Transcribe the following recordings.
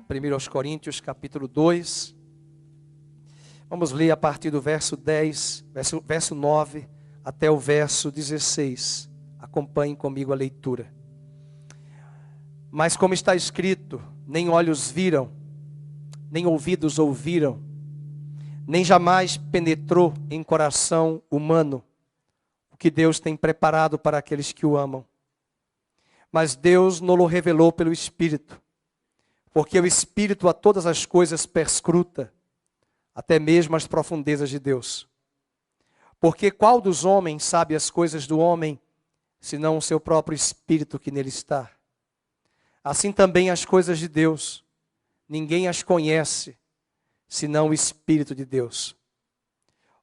1 Coríntios, capítulo 2. Vamos ler a partir do verso 10, verso 9, até o verso 16. Acompanhem comigo a leitura. Mas como está escrito, nem olhos viram, nem ouvidos ouviram, nem jamais penetrou em coração humano o que Deus tem preparado para aqueles que o amam. Mas Deus nos revelou pelo Espírito, porque o Espírito a todas as coisas perscruta, até mesmo as profundezas de Deus. Porque qual dos homens sabe as coisas do homem, senão o seu próprio Espírito que nele está? Assim também as coisas de Deus, ninguém as conhece, senão o Espírito de Deus.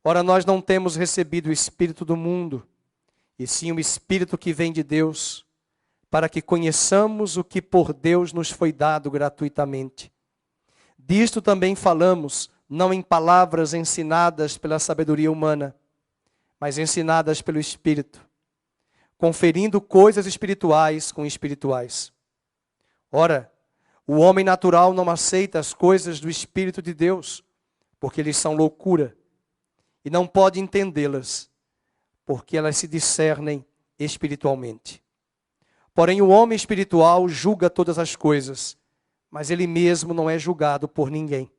Ora, nós não temos recebido o Espírito do mundo, e sim o Espírito que vem de Deus, para que conheçamos o que por Deus nos foi dado gratuitamente. Disto também falamos, não em palavras ensinadas pela sabedoria humana, mas ensinadas pelo Espírito, conferindo coisas espirituais com espirituais. Ora, o homem natural não aceita as coisas do Espírito de Deus, porque eles são loucura, e não pode entendê-las, porque elas se discernem espiritualmente. Porém, o homem espiritual julga todas as coisas, mas ele mesmo não é julgado por ninguém.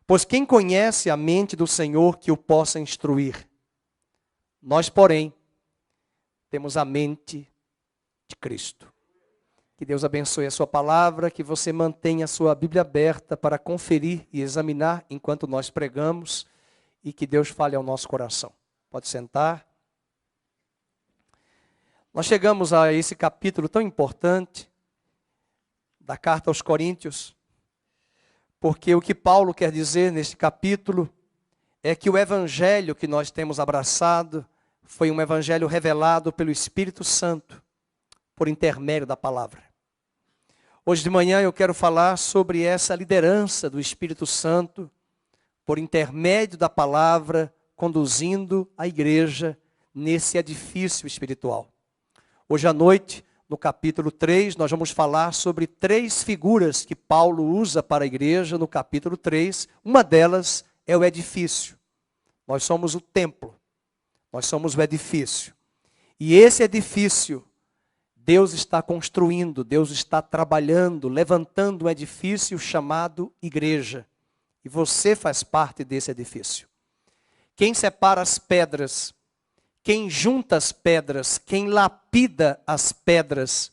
Pois quem conhece a mente do Senhor que o possa instruir? Nós, porém, temos a mente de Cristo. Que Deus abençoe a sua palavra, que você mantenha a sua Bíblia aberta para conferir e examinar enquanto nós pregamos, e que Deus fale ao nosso coração. Pode sentar. Nós chegamos a esse capítulo tão importante da carta aos Coríntios, porque o que Paulo quer dizer neste capítulo é que o evangelho que nós temos abraçado foi um evangelho revelado pelo Espírito Santo, por intermédio da palavra. Hoje de manhã eu quero falar sobre essa liderança do Espírito Santo, por intermédio da palavra, conduzindo a igreja nesse edifício espiritual. Hoje à noite, no capítulo 3, nós vamos falar sobre 3 figuras que Paulo usa para a igreja no capítulo 3. Uma delas é o edifício. Nós somos o templo, nós somos o edifício. E esse edifício, Deus está construindo, Deus está trabalhando, levantando um edifício chamado igreja. E você faz parte desse edifício. Quem separa as pedras, quem junta as pedras, quem lapida as pedras,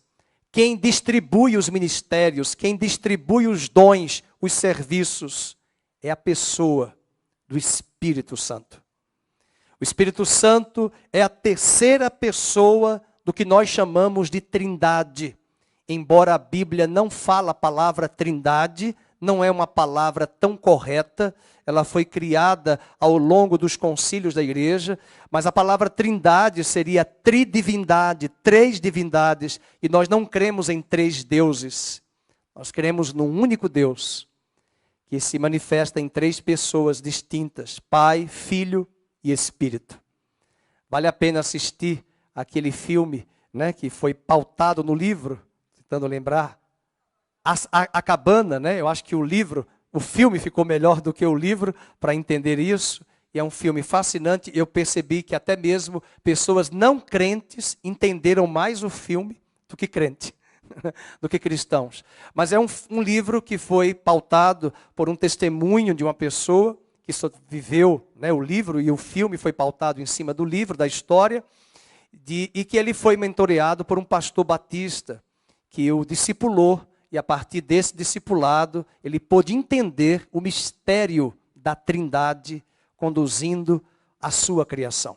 quem distribui os ministérios, quem distribui os dons, os serviços, é a pessoa do Espírito Santo. O Espírito Santo é a terceira pessoa do que nós chamamos de trindade. Embora a Bíblia não fala a palavra trindade, não é uma palavra tão correta, ela foi criada ao longo dos concílios da igreja, mas a palavra trindade seria tridivindade, 3 divindades, e nós não cremos em 3 deuses, nós cremos num único Deus, que se manifesta em 3 pessoas distintas, Pai, Filho e Espírito. Vale a pena assistir aquele filme, né, que foi pautado no livro, tentando lembrar, a Cabana, né? Eu acho que o filme ficou melhor do que o livro para entender isso. E é um filme fascinante. Eu percebi que até mesmo pessoas não crentes entenderam mais o filme do que crente, do que cristãos. Mas é um livro que foi pautado por um testemunho de uma pessoa que só viveu, né, o livro, e o filme foi pautado em cima do livro, da história, e que ele foi mentoreado por um pastor batista, que o discipulou. E a partir desse discipulado, ele pôde entender o mistério da Trindade conduzindo a sua criação.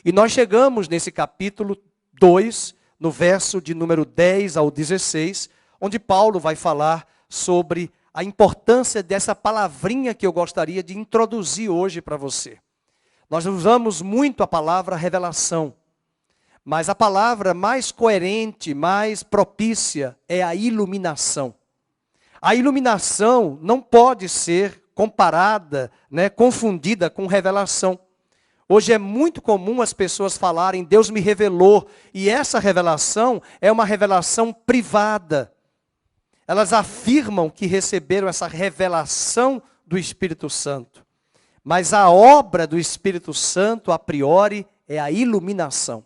E nós chegamos nesse capítulo 2, no verso de número 10 ao 16, onde Paulo vai falar sobre a importância dessa palavrinha que eu gostaria de introduzir hoje para você. Nós usamos muito a palavra revelação. Mas a palavra mais coerente, mais propícia é a iluminação. A iluminação não pode ser comparada, né, confundida com revelação. Hoje é muito comum as pessoas falarem, Deus me revelou, e essa revelação é uma revelação privada. elas afirmam que receberam essa revelação do Espírito Santo. Mas a obra do Espírito Santo, a priori, é a iluminação.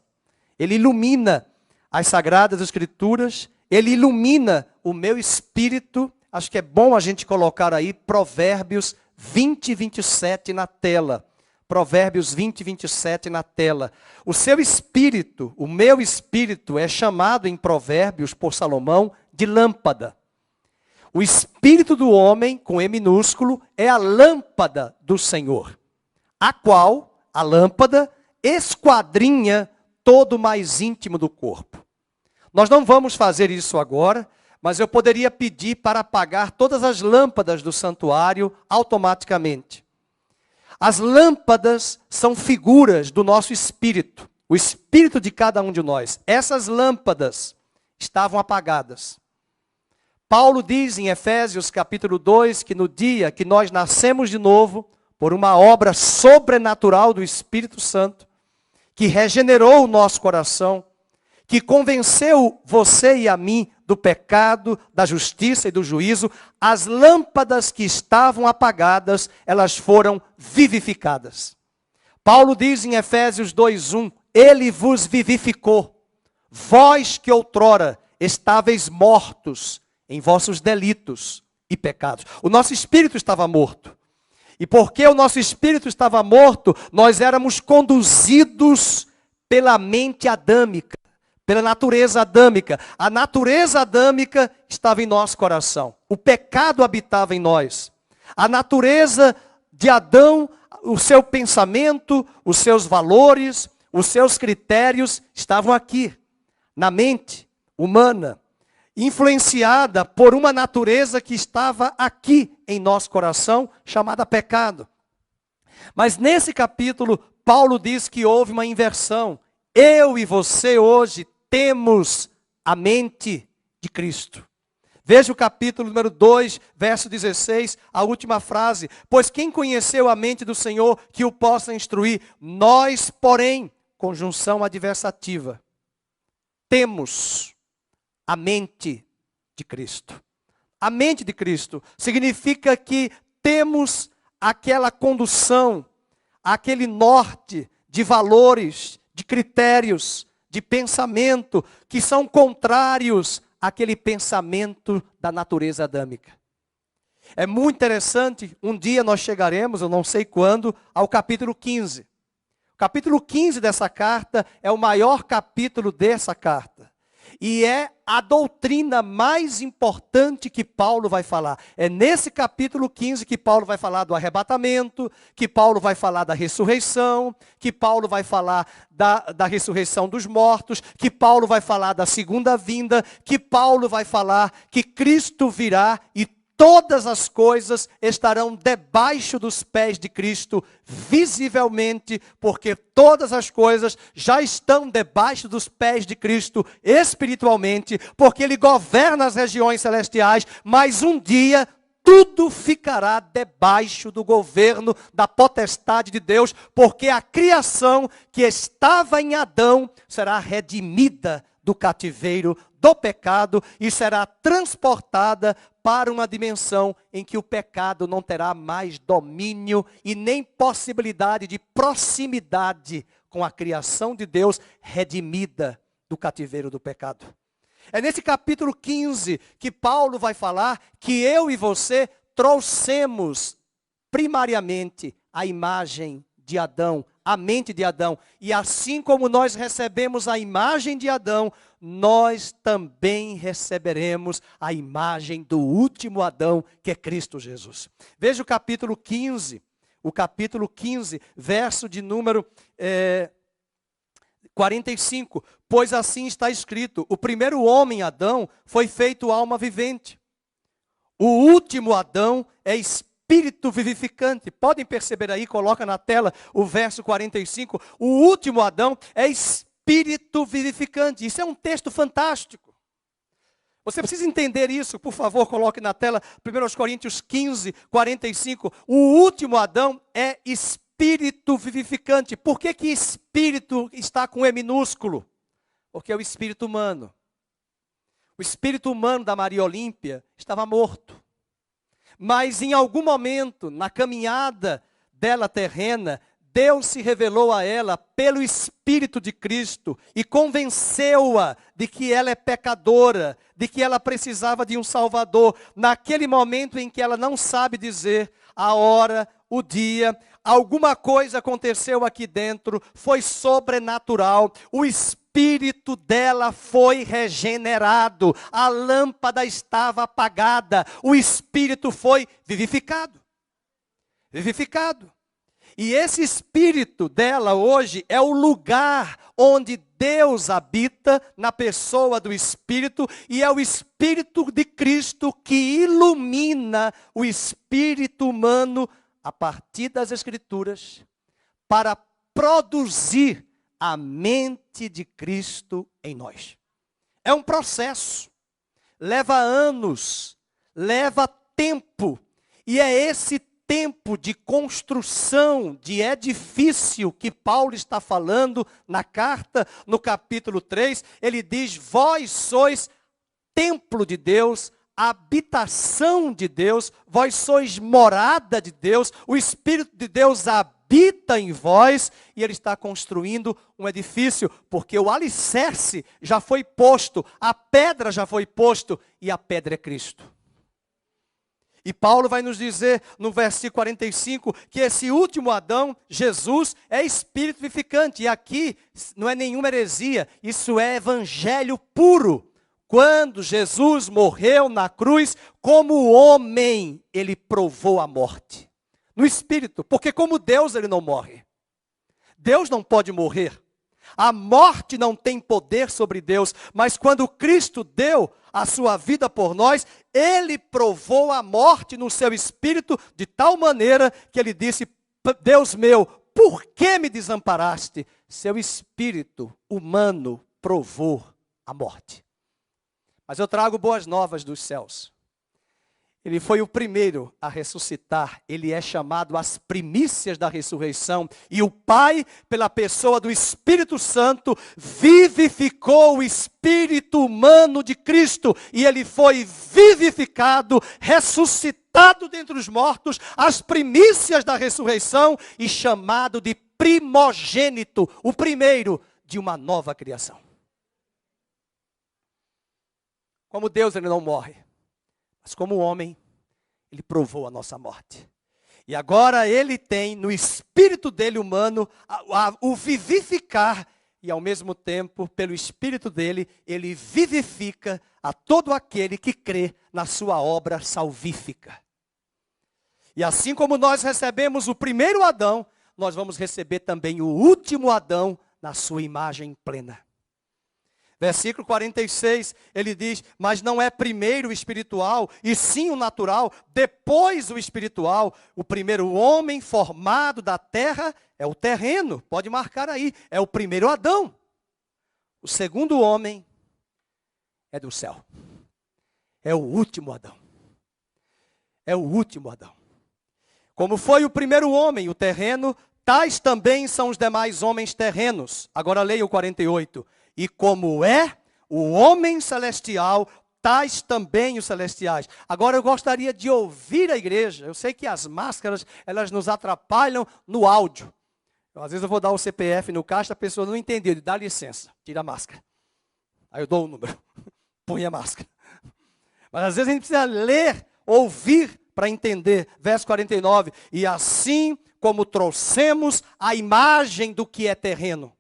Ele ilumina as Sagradas Escrituras, ele ilumina o meu espírito. Acho que é bom a gente colocar aí Provérbios 20 e 27 na tela. Provérbios 20 e 27 na tela. O seu espírito, o meu espírito, é chamado em Provérbios por Salomão de lâmpada. O espírito do homem, com E minúsculo, é a lâmpada do Senhor, a qual, a lâmpada, esquadrinha todo o mais íntimo do corpo. Nós não vamos fazer isso agora, mas eu poderia pedir para apagar todas as lâmpadas do santuário automaticamente. As lâmpadas são figuras do nosso espírito, o espírito de cada um de nós. Essas lâmpadas estavam apagadas. Paulo diz em Efésios capítulo 2 que no dia que nós nascemos de novo, por uma obra sobrenatural do Espírito Santo, que regenerou o nosso coração, que convenceu você e a mim do pecado, da justiça e do juízo, as lâmpadas que estavam apagadas, elas foram vivificadas. Paulo diz em Efésios 2:1, ele vos vivificou, vós que outrora estáveis mortos em vossos delitos e pecados. O nosso espírito estava morto. E porque o nosso espírito estava morto, nós éramos conduzidos pela mente adâmica, pela natureza adâmica. A natureza adâmica estava em nosso coração. O pecado habitava em nós. A natureza de Adão, o seu pensamento, os seus valores, os seus critérios estavam aqui, na mente humana, influenciada por uma natureza que estava aqui em nosso coração, chamada pecado. Mas nesse capítulo, Paulo diz que houve uma inversão. Eu e você hoje temos a mente de Cristo. Veja o capítulo número 2, verso 16, a última frase. Pois quem conheceu a mente do Senhor que o possa instruir? Nós, porém, conjunção adversativa, temos a mente de Cristo. A mente de Cristo significa que temos aquela condução, aquele norte de valores, de critérios, de pensamento, que são contrários àquele pensamento da natureza adâmica. É muito interessante, um dia nós chegaremos, eu não sei quando, ao capítulo 15. O capítulo 15 dessa carta é o maior capítulo dessa carta. E é a doutrina mais importante que Paulo vai falar. É nesse capítulo 15 que Paulo vai falar do arrebatamento, que Paulo vai falar da ressurreição, que Paulo vai falar da ressurreição dos mortos, que Paulo vai falar da segunda vinda, que Paulo vai falar que Cristo virá e todas as coisas estarão debaixo dos pés de Cristo, visivelmente, porque todas as coisas já estão debaixo dos pés de Cristo, espiritualmente, porque Ele governa as regiões celestiais, mas um dia tudo ficará debaixo do governo, da potestade de Deus, porque a criação que estava em Adão será redimida do cativeiro do pecado e será transportada para uma dimensão em que o pecado não terá mais domínio e nem possibilidade de proximidade com a criação de Deus redimida do cativeiro do pecado. É nesse capítulo 15 que Paulo vai falar que eu e você trouxemos primariamente a imagem de Adão, a mente de Adão. E assim como nós recebemos a imagem de Adão, nós também receberemos a imagem do último Adão, que é Cristo Jesus. Veja o capítulo 15, verso de número 45. Pois assim está escrito, o primeiro homem, Adão, foi feito alma vivente. O último Adão é espírito vivificante. Podem perceber aí, coloca na tela o verso 45. O último Adão é espírito vivificante. Isso é um texto fantástico. Você precisa entender isso, por favor, coloque na tela 1 Coríntios 15, 45. O último Adão é espírito vivificante. Por que que espírito está com E minúsculo? Porque é o espírito humano. O espírito humano da Maria Olímpia estava morto. Mas em algum momento, na caminhada dela terrena, Deus se revelou a ela pelo Espírito de Cristo e convenceu-a de que ela é pecadora, de que ela precisava de um Salvador. Naquele momento em que ela não sabe dizer a hora, o dia, alguma coisa aconteceu aqui dentro, foi sobrenatural. O espírito dela foi regenerado, a lâmpada estava apagada, o espírito foi vivificado. Vivificado. E esse espírito dela hoje é o lugar onde Deus habita na pessoa do Espírito, e é o Espírito de Cristo que ilumina o espírito humano a partir das Escrituras para produzir a mente de Cristo em nós. É um processo, leva anos, leva tempo, e é esse tempo de construção, de edifício que Paulo está falando na carta, no capítulo 3, ele diz: vós sois templo de Deus, habitação de Deus, vós sois morada de Deus, o Espírito de Deus habita em vós, e ele está construindo um edifício, porque o alicerce já foi posto, a pedra já foi posto, e a pedra é Cristo. E Paulo vai nos dizer no versículo 45 que esse último Adão, Jesus, é espírito vivificante. E aqui não é nenhuma heresia, isso é evangelho puro. Quando Jesus morreu na cruz, como homem, ele provou a morte. No espírito, porque como Deus ele não morre. Deus não pode morrer. A morte não tem poder sobre Deus, mas quando Cristo deu a sua vida por nós, ele provou a morte no seu espírito de tal maneira que ele disse: Deus meu, por que me desamparaste? Seu espírito humano provou a morte. Mas eu trago boas novas dos céus. Ele foi o primeiro a ressuscitar, ele é chamado as primícias da ressurreição. E o Pai, pela pessoa do Espírito Santo, vivificou o espírito humano de Cristo. E ele foi vivificado, ressuscitado dentre os mortos, as primícias da ressurreição, e chamado de primogênito, o primeiro de uma nova criação. Como Deus, ele não morre. Mas como homem, ele provou a nossa morte. E agora ele tem no espírito dele humano o vivificar. E ao mesmo tempo, pelo espírito dele, ele vivifica a todo aquele que crê na sua obra salvífica. E assim como nós recebemos o primeiro Adão, nós vamos receber também o último Adão na sua imagem plena. Versículo 46, ele diz: mas não é primeiro o espiritual, e sim o natural, depois o espiritual. O primeiro homem formado da terra é o terreno, pode marcar aí, é o primeiro Adão. O segundo homem é do céu, é o último Adão. É o último Adão. Como foi o primeiro homem, o terreno, tais também são os demais homens terrenos. Agora leia o 48. E como é o homem celestial, tais também os celestiais. Agora eu gostaria de ouvir a igreja. Eu sei que as máscaras, elas nos atrapalham no áudio. Às vezes eu vou dar o CPF no caixa, a pessoa não entendeu. Dá licença, tira a máscara. Aí eu dou o número, põe a máscara. Mas às vezes a gente precisa ler, ouvir para entender. Verso 49. E assim como trouxemos a imagem do que é terreno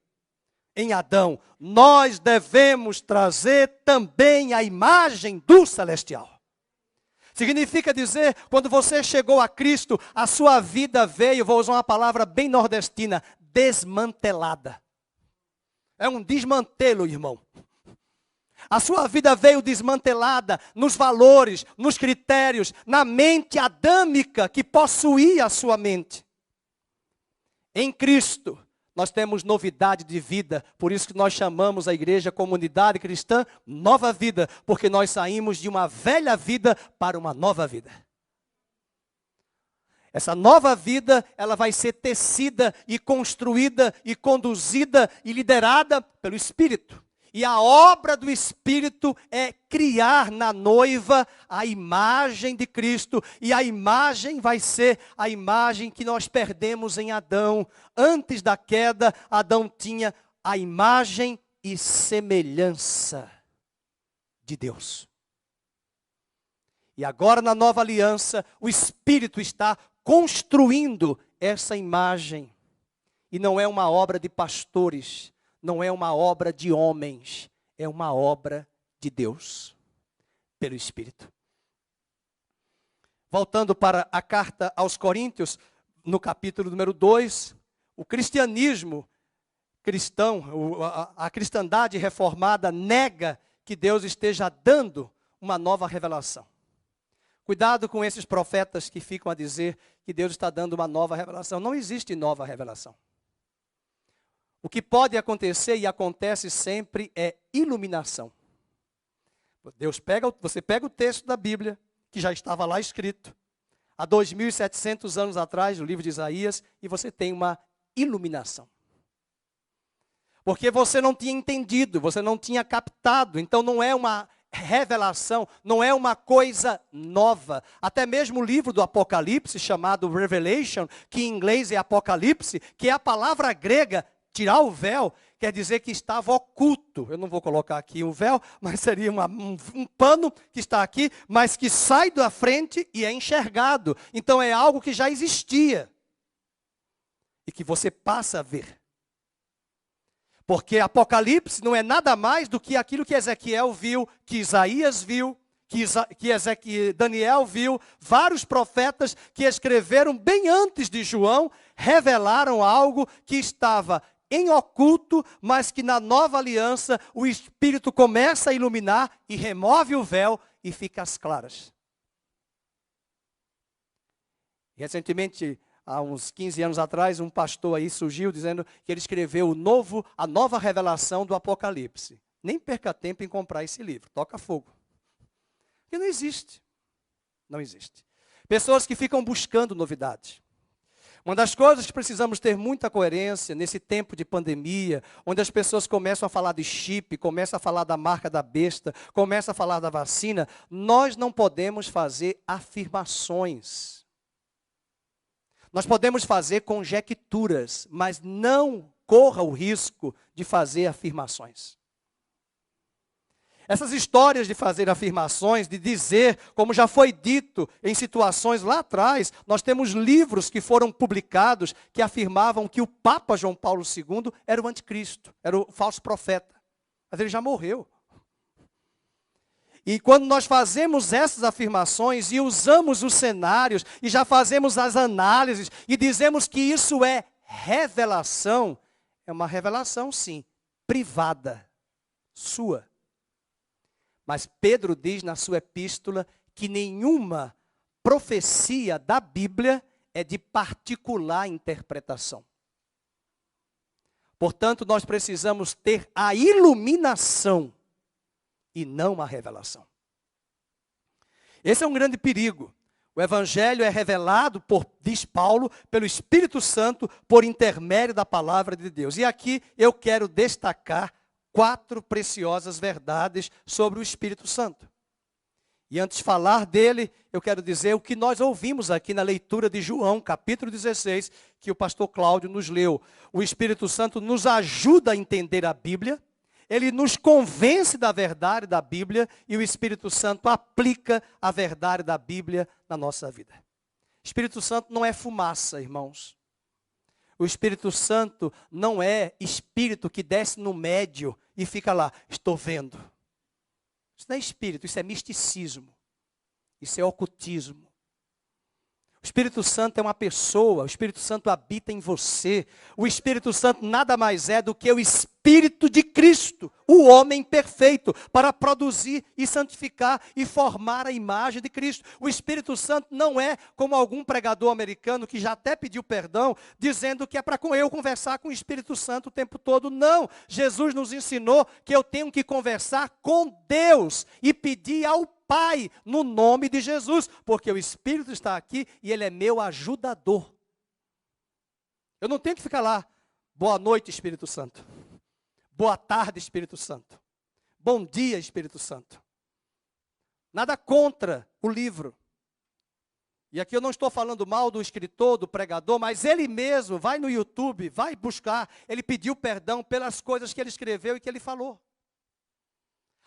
em Adão, nós devemos trazer também a imagem do celestial. Significa dizer, quando você chegou a Cristo, a sua vida veio, vou usar uma palavra bem nordestina, desmantelada. É um desmantelo, irmão. A sua vida veio desmantelada nos valores, nos critérios, na mente adâmica que possuía a sua mente. Em Cristo, nós temos novidade de vida, por isso que nós chamamos a igreja comunidade cristã Nova Vida, porque nós saímos de uma velha vida para uma nova vida. Essa nova vida, ela vai ser tecida e construída e conduzida e liderada pelo Espírito. E a obra do Espírito é criar na noiva a imagem de Cristo. E a imagem vai ser a imagem que nós perdemos em Adão. Antes da queda, Adão tinha a imagem e semelhança de Deus. E agora na nova aliança, o Espírito está construindo essa imagem. E não é uma obra de pastores, não é uma obra de homens, é uma obra de Deus, pelo Espírito. Voltando para a carta aos Coríntios, no capítulo número 2, o cristianismo cristão, a cristandade reformada nega que Deus esteja dando uma nova revelação. Cuidado com esses profetas que ficam a dizer que Deus está dando uma nova revelação. Não existe nova revelação. O que pode acontecer e acontece sempre é iluminação. Você pega o texto da Bíblia, que já estava lá escrito, há 2.700 anos atrás, no livro de Isaías, e você tem uma iluminação. Porque você não tinha entendido, você não tinha captado, então não é uma revelação, não é uma coisa nova. Até mesmo o livro do Apocalipse, chamado Revelation, que em inglês é Apocalipse, que é a palavra grega, tirar o véu, quer dizer que estava oculto. Eu não vou colocar aqui um véu, mas seria um pano que está aqui, mas que sai da frente e é enxergado. Então é algo que já existia. E que você passa a ver. Porque Apocalipse não é nada mais do que aquilo que Ezequiel viu, que Isaías viu, que Daniel viu. Vários profetas que escreveram bem antes de João, revelaram algo que estava em oculto, mas que na nova aliança o Espírito começa a iluminar e remove o véu e fica às claras. Recentemente, há uns 15 anos atrás, um pastor aí surgiu dizendo que ele escreveu a nova revelação do Apocalipse. Nem perca tempo em comprar esse livro, toca fogo. Porque não existe. Não existe. Pessoas que ficam buscando novidades. Uma das coisas que precisamos ter muita coerência nesse tempo de pandemia, onde as pessoas começam a falar de chip, começam a falar da marca da besta, começam a falar da vacina, nós não podemos fazer afirmações. Nós podemos fazer conjecturas, mas não corra o risco de fazer afirmações. Essas histórias de fazer afirmações, de dizer, como já foi dito em situações lá atrás, nós temos livros que foram publicados que afirmavam que o Papa João Paulo II era o anticristo, era o falso profeta. Mas ele já morreu. E quando nós fazemos essas afirmações e usamos os cenários e já fazemos as análises e dizemos que isso é revelação, é uma revelação sim, privada, sua. Mas Pedro diz na sua epístola que nenhuma profecia da Bíblia é de particular interpretação. Portanto, nós precisamos ter a iluminação e não a revelação. Esse é um grande perigo. O Evangelho é revelado, diz Paulo, pelo Espírito Santo, por intermédio da palavra de Deus. E aqui eu quero destacar 4 preciosas verdades sobre o Espírito Santo. E antes de falar dele, eu quero dizer o que nós ouvimos aqui na leitura de João, capítulo 16, que o pastor Cláudio nos leu. O Espírito Santo nos ajuda a entender a Bíblia, ele nos convence da verdade da Bíblia e o Espírito Santo aplica a verdade da Bíblia na nossa vida. O Espírito Santo não é fumaça, irmãos. O Espírito Santo não é espírito que desce no médio e fica lá, estou vendo. Isso não é espírito, isso é misticismo. Isso é ocultismo. O Espírito Santo é uma pessoa, o Espírito Santo habita em você. O Espírito Santo nada mais é do que o Espírito de Cristo, o homem perfeito, para produzir e santificar e formar a imagem de Cristo. O Espírito Santo não é como algum pregador americano que já até pediu perdão, dizendo que é para eu conversar com o Espírito Santo o tempo todo. Não, Jesus nos ensinou que eu tenho que conversar com Deus e pedir ao Pai, no nome de Jesus, porque o Espírito está aqui e Ele é meu ajudador. Eu não tenho que ficar lá, boa noite Espírito Santo, Boa tarde, Espírito Santo. Bom dia, Espírito Santo. Nada contra o livro. E aqui eu não estou falando mal do escritor, do pregador, mas ele mesmo, vai no YouTube, vai buscar, ele pediu perdão pelas coisas que ele escreveu e que ele falou.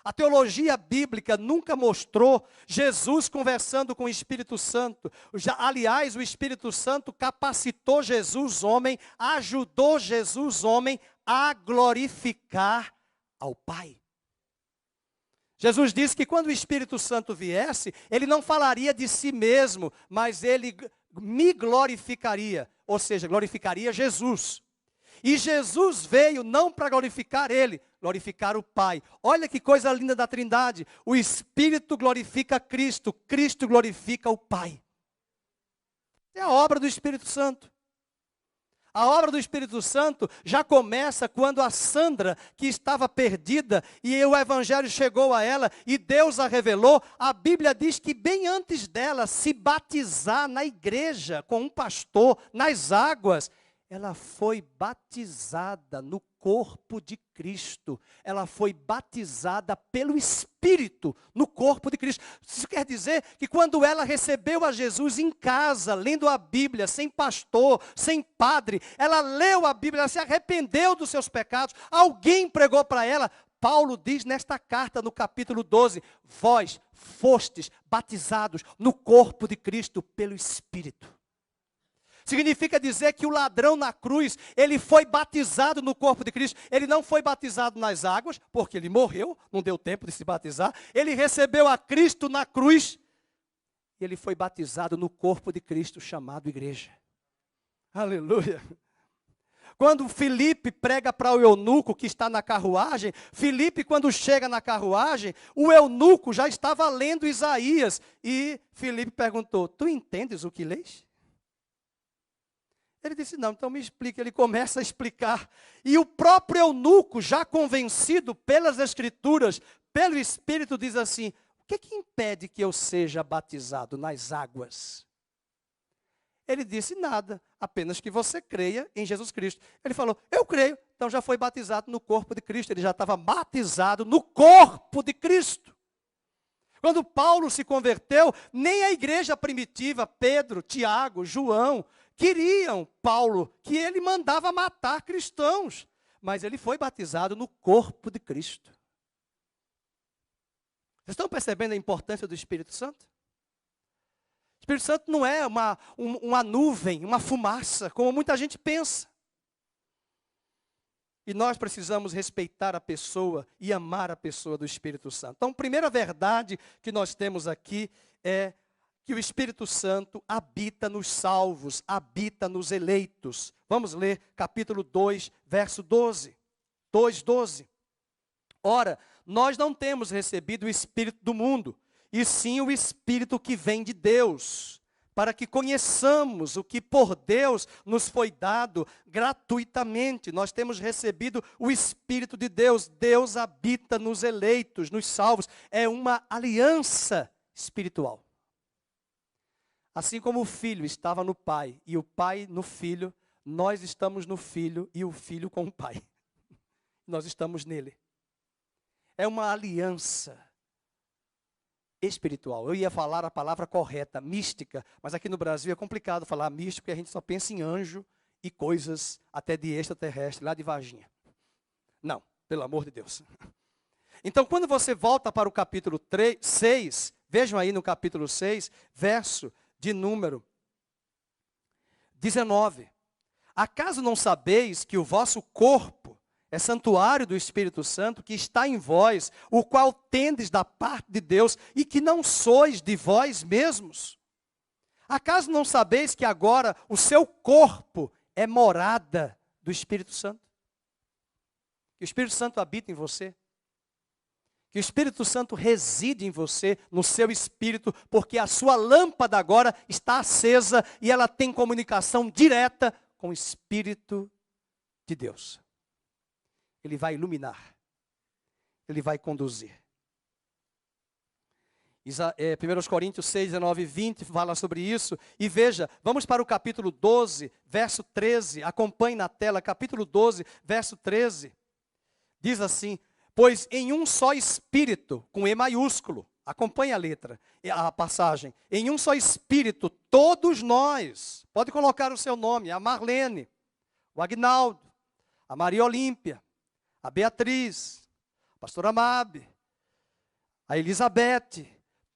A teologia bíblica nunca mostrou Jesus conversando com o Espírito Santo. Aliás, o Espírito Santo capacitou Jesus, homem, ajudou Jesus, homem, a glorificar ao Pai. Jesus disse que quando o Espírito Santo viesse, ele não falaria de si mesmo, mas ele me glorificaria, ou seja, glorificaria Jesus. E Jesus veio não para glorificar ele, glorificar o Pai. Olha que coisa linda da Trindade. O Espírito glorifica Cristo, Cristo glorifica o Pai. É a obra do Espírito Santo. A obra do Espírito Santo já começa quando a Sandra, que estava perdida, e o Evangelho chegou a ela, e Deus a revelou. A Bíblia diz que bem antes dela se batizar na igreja, com um pastor, nas águas, ela foi batizada no corpo de Cristo. Ela foi batizada pelo Espírito no corpo de Cristo. Isso quer dizer que quando ela recebeu a Jesus em casa, lendo a Bíblia, sem pastor, sem padre, ela leu a Bíblia, ela se arrependeu dos seus pecados, alguém pregou para ela. Paulo diz nesta carta, no capítulo 12, vós fostes batizados no corpo de Cristo pelo Espírito. Significa dizer que o ladrão na cruz, ele foi batizado no corpo de Cristo. Ele não foi batizado nas águas, porque ele morreu, não deu tempo de se batizar. Ele recebeu a Cristo na cruz. E ele foi batizado no corpo de Cristo, chamado igreja. Aleluia. Quando Filipe prega para o eunuco que está na carruagem, Filipe, quando chega na carruagem, o eunuco já estava lendo Isaías. E Filipe perguntou, tu entendes o que lês? Ele disse, não, então me explica. Ele começa a explicar. E o próprio eunuco, já convencido pelas Escrituras, pelo Espírito, diz assim, o que é que impede que eu seja batizado nas águas? Ele disse, nada, apenas que você creia em Jesus Cristo. Ele falou, eu creio, então já foi batizado no corpo de Cristo. Ele já estava batizado no corpo de Cristo. Quando Paulo se converteu, nem a igreja primitiva, Pedro, Tiago, João, queriam Paulo, que ele mandava matar cristãos. Mas ele foi batizado no corpo de Cristo. Vocês estão percebendo a importância do Espírito Santo? O Espírito Santo não é uma nuvem, uma fumaça, como muita gente pensa. E nós precisamos respeitar a pessoa e amar a pessoa do Espírito Santo. Então, a primeira verdade que nós temos aqui é que o Espírito Santo habita nos salvos, habita nos eleitos. Vamos ler capítulo 2, verso 12. 2:12. Ora, nós não temos recebido o Espírito do mundo, e sim o Espírito que vem de Deus, para que conheçamos o que por Deus nos foi dado gratuitamente. Nós temos recebido o Espírito de Deus. Deus habita nos eleitos, nos salvos. É uma aliança espiritual. Assim como o Filho estava no Pai e o Pai no Filho, nós estamos no Filho e o Filho com o Pai. Nós estamos nele. É uma aliança espiritual. Eu ia falar a palavra correta, mística, mas aqui no Brasil é complicado falar místico, porque a gente só pensa em anjo e coisas até de extraterrestre, lá de Varginha. Não, pelo amor de Deus. Então, quando você volta para o capítulo 6, vejam aí no capítulo 6, verso de número 19. Acaso não sabeis que o vosso corpo é santuário do Espírito Santo que está em vós, o qual tendes da parte de Deus e que não sois de vós mesmos? Acaso não sabeis que agora o seu corpo é morada do Espírito Santo? Que o Espírito Santo habita em você? Que o Espírito Santo reside em você, no seu espírito, porque a sua lâmpada agora está acesa e ela tem comunicação direta com o Espírito de Deus. Ele vai iluminar. Ele vai conduzir. 1 Coríntios 6, 19 e 20 fala sobre isso. E veja, vamos para o capítulo 12, verso 13. Acompanhe na tela, capítulo 12, verso 13. Diz assim: pois em um só Espírito, com E maiúsculo, acompanhe a letra, a passagem, em um só Espírito, todos nós, pode colocar o seu nome, a Marlene, o Agnaldo, a Maria Olímpia, a Beatriz, a pastora Mabe, a Elizabeth,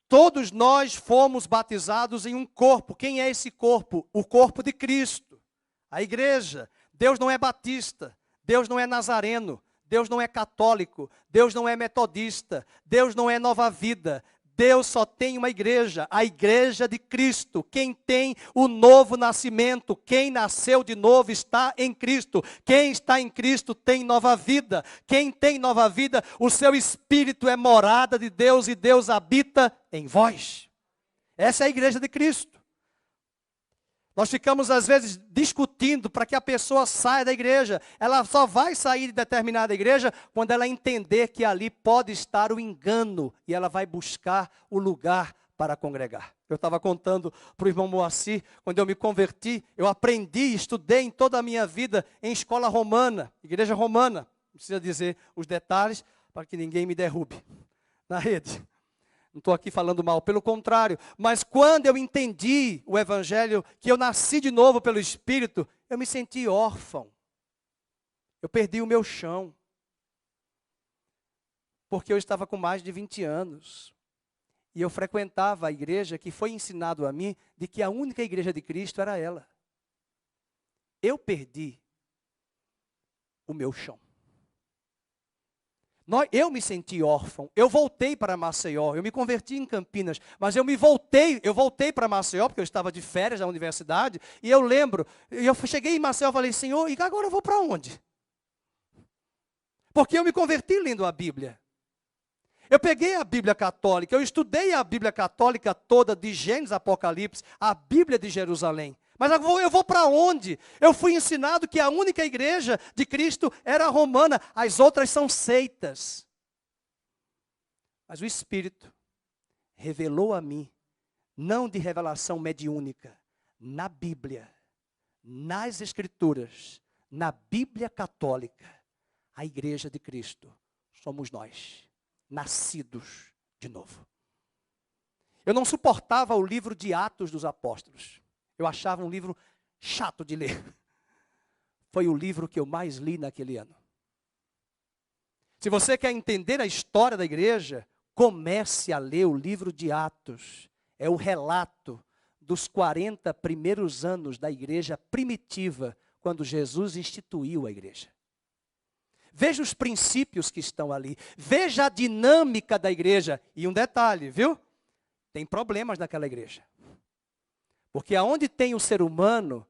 todos nós fomos batizados em um corpo. Quem é esse corpo? O corpo de Cristo, a igreja. Deus não é batista, Deus não é nazareno, Deus não é católico, Deus não é metodista, Deus não é nova vida. Deus só tem uma igreja, a igreja de Cristo. Quem tem o novo nascimento, quem nasceu de novo está em Cristo. Quem está em Cristo tem nova vida. Quem tem nova vida, o seu espírito é morada de Deus e Deus habita em vós. Essa é a igreja de Cristo. Nós ficamos às vezes discutindo para que a pessoa saia da igreja. Ela só vai sair de determinada igreja quando ela entender que ali pode estar o engano e ela vai buscar o lugar para congregar. Eu estava contando para o irmão Moacir, quando eu me converti, eu aprendi, estudei em toda a minha vida em escola romana, igreja romana. Não precisa dizer os detalhes para que ninguém me derrube na rede. Não estou aqui falando mal, pelo contrário. Mas quando eu entendi o Evangelho, que eu nasci de novo pelo Espírito, eu me senti órfão. Eu perdi o meu chão. Porque eu estava com mais de 20 anos. E eu frequentava a igreja que foi ensinado a mim de que a única igreja de Cristo era ela. Eu perdi o meu chão. Eu me senti órfão, eu voltei para Maceió, eu me converti em Campinas, mas eu voltei para Maceió, porque eu estava de férias na universidade, e eu lembro, eu cheguei em Maceió e falei: Senhor, e agora eu vou para onde? Porque eu me converti lendo a Bíblia. Eu peguei a Bíblia católica, eu estudei a Bíblia católica toda, de Gênesis a Apocalipse, a Bíblia de Jerusalém. Mas eu vou para onde? Eu fui ensinado que a única igreja de Cristo era a romana, as outras são seitas. Mas o Espírito revelou a mim, não de revelação mediúnica, na Bíblia, nas Escrituras, na Bíblia católica, a igreja de Cristo somos nós, nascidos de novo. Eu não suportava o livro de Atos dos Apóstolos. Eu achava um livro chato de ler. Foi o livro que eu mais li naquele ano. Se você quer entender a história da igreja, comece a ler o livro de Atos. É o relato dos 40 primeiros anos da igreja primitiva, quando Jesus instituiu a igreja. Veja os princípios que estão ali. Veja a dinâmica da igreja. E um detalhe, viu? Tem problemas naquela igreja. Porque aonde tem o ser humano,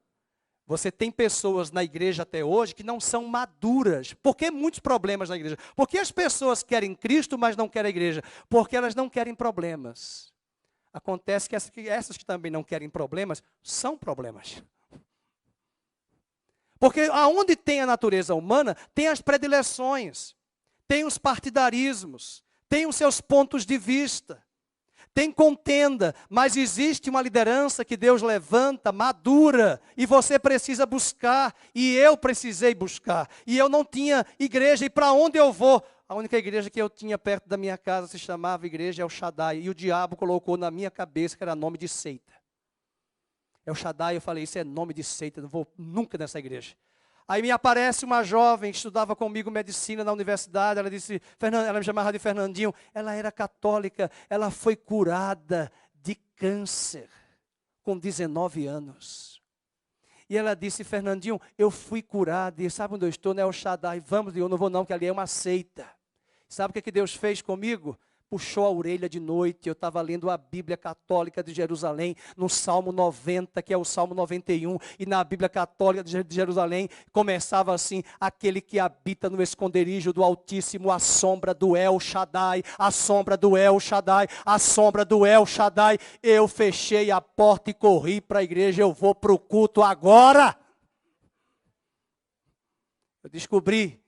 você tem pessoas na igreja até hoje que não são maduras. Por que muitos problemas na igreja? Porque as pessoas querem Cristo, mas não querem a igreja. Porque elas não querem problemas. Acontece que essas que também não querem problemas, são problemas. Porque aonde tem a natureza humana, tem as predileções, tem os partidarismos, tem os seus pontos de vista. Tem contenda, mas existe uma liderança que Deus levanta, madura, e você precisa buscar, e eu precisei buscar, e eu não tinha igreja, e para onde eu vou? A única igreja que eu tinha perto da minha casa se chamava Igreja El Shaddai, e o diabo colocou na minha cabeça que era nome de seita. El Shaddai, eu falei: isso é nome de seita, não vou nunca nessa igreja. Aí me aparece uma jovem que estudava comigo medicina na universidade, ela disse, ela me chamava de Fernandinho, ela era católica, ela foi curada de câncer com 19 anos. E ela disse: Fernandinho, eu fui curada, e sabe onde eu estou? No El Shaddai. Vamos, eu não vou não, porque ali é uma seita. Sabe o que Deus fez comigo? Puxou a orelha de noite, eu estava lendo a Bíblia Católica de Jerusalém, no Salmo 90, que é o Salmo 91, e na Bíblia Católica de Jerusalém, começava assim: aquele que habita no esconderijo do Altíssimo, a sombra do El Shaddai, a sombra do El Shaddai, a sombra do El Shaddai. Eu fechei a porta e corri para a igreja, eu vou para o culto agora. Eu descobri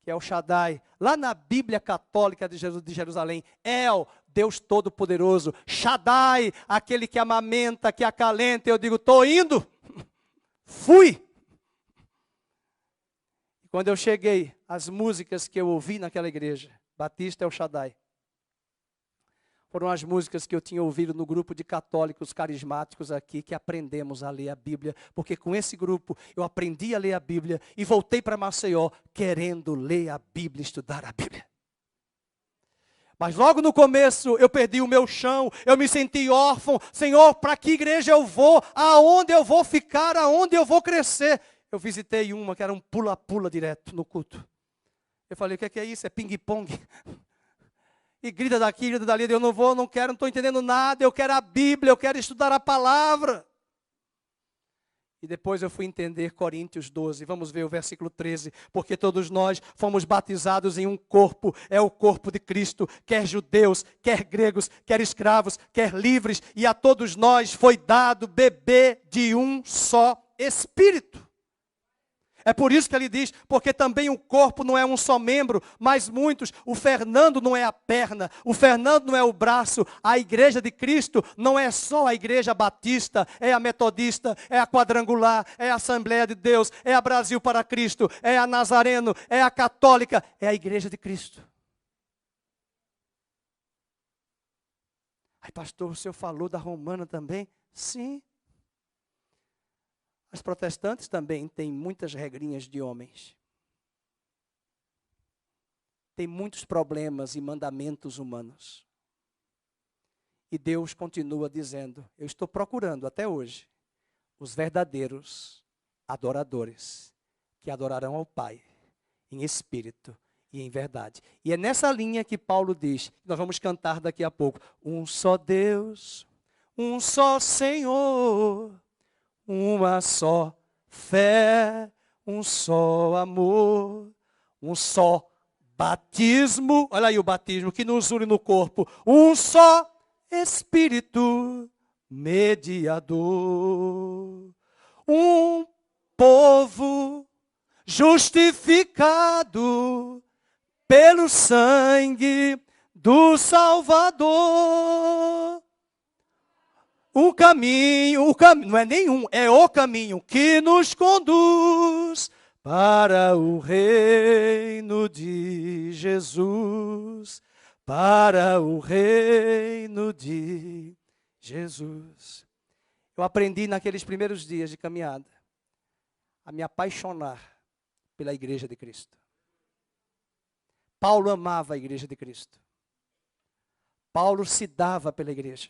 que é o Shaddai, lá na Bíblia Católica de Jerusalém, El, Deus Todo-Poderoso, Shaddai, aquele que amamenta, que acalenta. Eu digo: estou indo, fui. Quando eu cheguei, as músicas que eu ouvi naquela igreja, Batista El Shaddai, foram as músicas que eu tinha ouvido no grupo de católicos carismáticos aqui, que aprendemos a ler a Bíblia, porque com esse grupo eu aprendi a ler a Bíblia e voltei para Maceió querendo ler a Bíblia, estudar a Bíblia. Mas logo no começo eu perdi o meu chão, eu me senti órfão. Senhor, para que igreja eu vou? Aonde eu vou ficar? Aonde eu vou crescer? Eu visitei uma que era um pula-pula direto no culto. Eu falei, o que é isso? É ping-pong. E grita daqui, grita dali, eu não vou, não quero, não estou entendendo nada, eu quero a Bíblia, eu quero estudar a palavra. E depois eu fui entender Coríntios 12, vamos ver o versículo 13. Porque todos nós fomos batizados em um corpo, é o corpo de Cristo, quer judeus, quer gregos, quer escravos, quer livres, e a todos nós foi dado beber de um só Espírito. É por isso que ele diz, porque também o corpo não é um só membro, mas muitos. O Fernando não é a perna, o Fernando não é o braço. A igreja de Cristo não é só a igreja batista, é a metodista, é a quadrangular, é a Assembleia de Deus, é a Brasil para Cristo, é a Nazareno, é a católica, é a igreja de Cristo. Ai, pastor, o senhor falou da romana também? Sim. As protestantes também têm muitas regrinhas de homens. Tem muitos problemas e mandamentos humanos. E Deus continua dizendo, eu estou procurando até hoje os verdadeiros adoradores que adorarão ao Pai em espírito e em verdade. E é nessa linha que Paulo diz, nós vamos cantar daqui a pouco, um só Deus, um só Senhor, uma só fé, um só amor, um só batismo. Olha aí o batismo que nos une no corpo. Um só Espírito mediador. Um povo justificado pelo sangue do Salvador. O caminho, não é nenhum, é o caminho que nos conduz para o reino de Jesus, para o reino de Jesus. Eu aprendi naqueles primeiros dias de caminhada a me apaixonar pela igreja de Cristo. Paulo amava a igreja de Cristo. Paulo se dava pela igreja.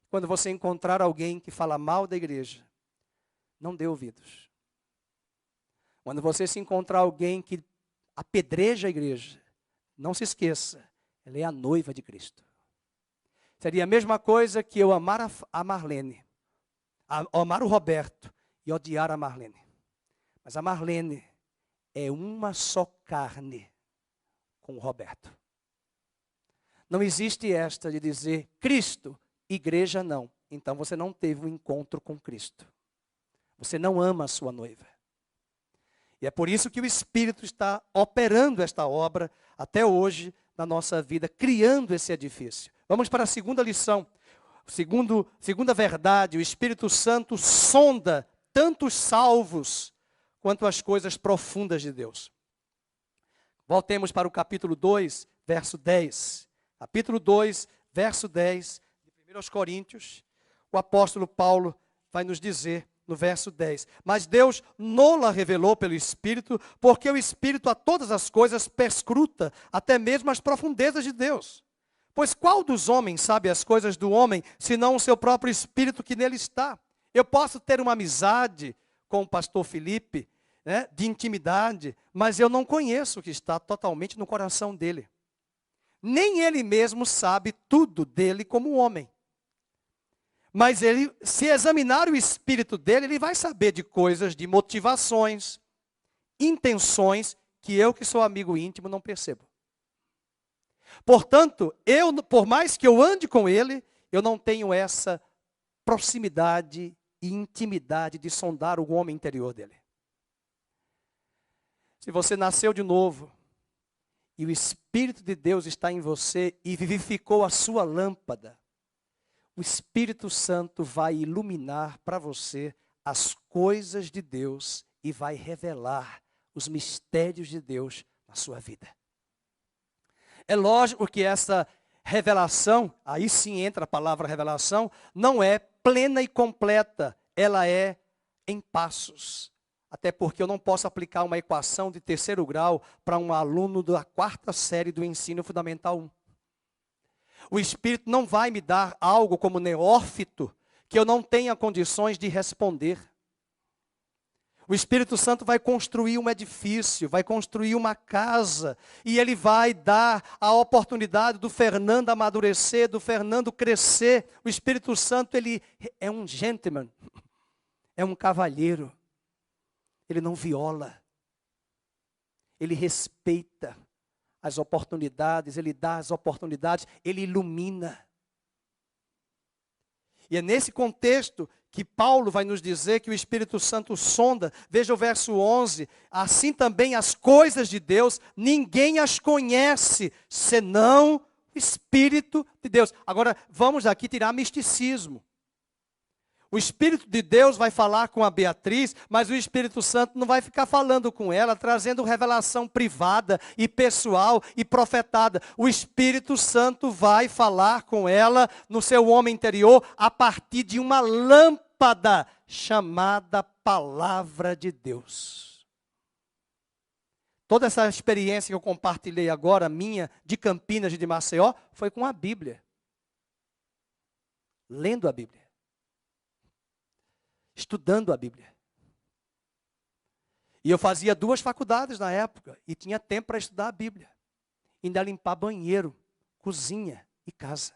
Quando você encontrar alguém que fala mal da igreja, não dê ouvidos. Quando você se encontrar alguém que apedreja a igreja, não se esqueça, ela é a noiva de Cristo. Seria a mesma coisa que eu amar a Marlene, amar o Roberto e odiar a Marlene. Mas a Marlene é uma só carne com o Roberto. Não existe esta de dizer Cristo, igreja não. Então você não teve um encontro com Cristo. Você não ama a sua noiva. E é por isso que o Espírito está operando esta obra até hoje na nossa vida, criando esse edifício. Vamos para a segunda lição. Segunda verdade, o Espírito Santo sonda tanto os salvos quanto as coisas profundas de Deus. Voltemos para o capítulo 2, verso 10. Capítulo 2, verso 10. 1 Coríntios, o apóstolo Paulo vai nos dizer no verso 10, mas Deus nola revelou pelo Espírito, porque o Espírito a todas as coisas perscruta, até mesmo as profundezas de Deus. Pois qual dos homens sabe as coisas do homem, senão o seu próprio Espírito que nele está? Eu posso ter uma amizade com o pastor Felipe, né, de intimidade, mas eu não conheço o que está totalmente no coração dele. Nem ele mesmo sabe tudo dele como homem. Mas ele, se examinar o espírito dele, ele vai saber de coisas, de motivações, intenções, que eu que sou amigo íntimo não percebo. Portanto, por mais que eu ande com ele, eu não tenho essa proximidade e intimidade de sondar o homem interior dele. Se você nasceu de novo, e o Espírito de Deus está em você e vivificou a sua lâmpada, o Espírito Santo vai iluminar para você as coisas de Deus e vai revelar os mistérios de Deus na sua vida. É lógico que essa revelação, aí sim entra a palavra revelação, não é plena e completa, ela é em passos. Até porque eu não posso aplicar uma equação de 3º grau para um aluno da 4ª série do ensino fundamental 1. O Espírito não vai me dar algo como neófito que eu não tenha condições de responder. O Espírito Santo vai construir um edifício, vai construir uma casa, e ele vai dar a oportunidade do Fernando amadurecer, do Fernando crescer. O Espírito Santo, ele é um gentleman, é um cavalheiro. Ele não viola, ele respeita as oportunidades, ele dá as oportunidades, ele ilumina. E é nesse contexto que Paulo vai nos dizer que o Espírito Santo sonda. Veja o verso 11. Assim também as coisas de Deus, ninguém as conhece, senão o Espírito de Deus. Agora, vamos aqui tirar misticismo. O Espírito de Deus vai falar com a Beatriz, mas o Espírito Santo não vai ficar falando com ela, trazendo revelação privada e pessoal e profetada. O Espírito Santo vai falar com ela no seu homem interior a partir de uma lâmpada chamada Palavra de Deus. Toda essa experiência que eu compartilhei agora, minha, de Campinas e de Maceió, foi com a Bíblia. Lendo a Bíblia. Estudando a Bíblia. E eu fazia 2 faculdades na época e tinha tempo para estudar a Bíblia. Ainda limpar banheiro, cozinha e casa.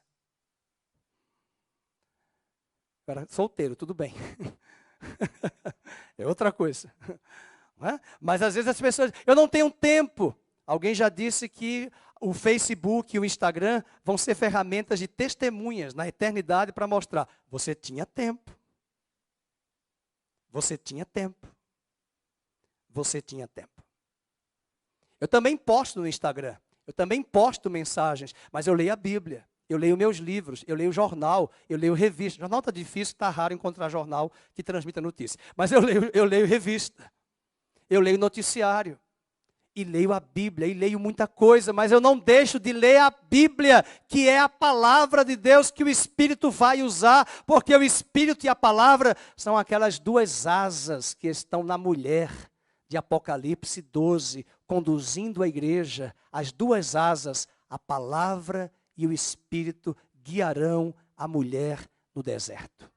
Eu era solteiro, tudo bem. É outra coisa. Não é? Mas às vezes as pessoas, eu não tenho tempo. Alguém já disse que o Facebook e o Instagram vão ser ferramentas de testemunhas na eternidade para mostrar. Você tinha tempo. Você tinha tempo. Você tinha tempo. Eu também posto no Instagram. Eu também posto mensagens. Mas eu leio a Bíblia. Eu leio meus livros. Eu leio jornal. Eu leio revista. Jornal está difícil, está raro encontrar jornal que transmita notícia. Mas eu leio revista. Eu leio noticiário. E leio a Bíblia, e leio muita coisa, mas eu não deixo de ler a Bíblia, que é a palavra de Deus que o Espírito vai usar, porque o Espírito e a palavra são aquelas 2 asas que estão na mulher de Apocalipse 12, conduzindo a igreja. As 2 asas, a palavra e o Espírito guiarão a mulher no deserto.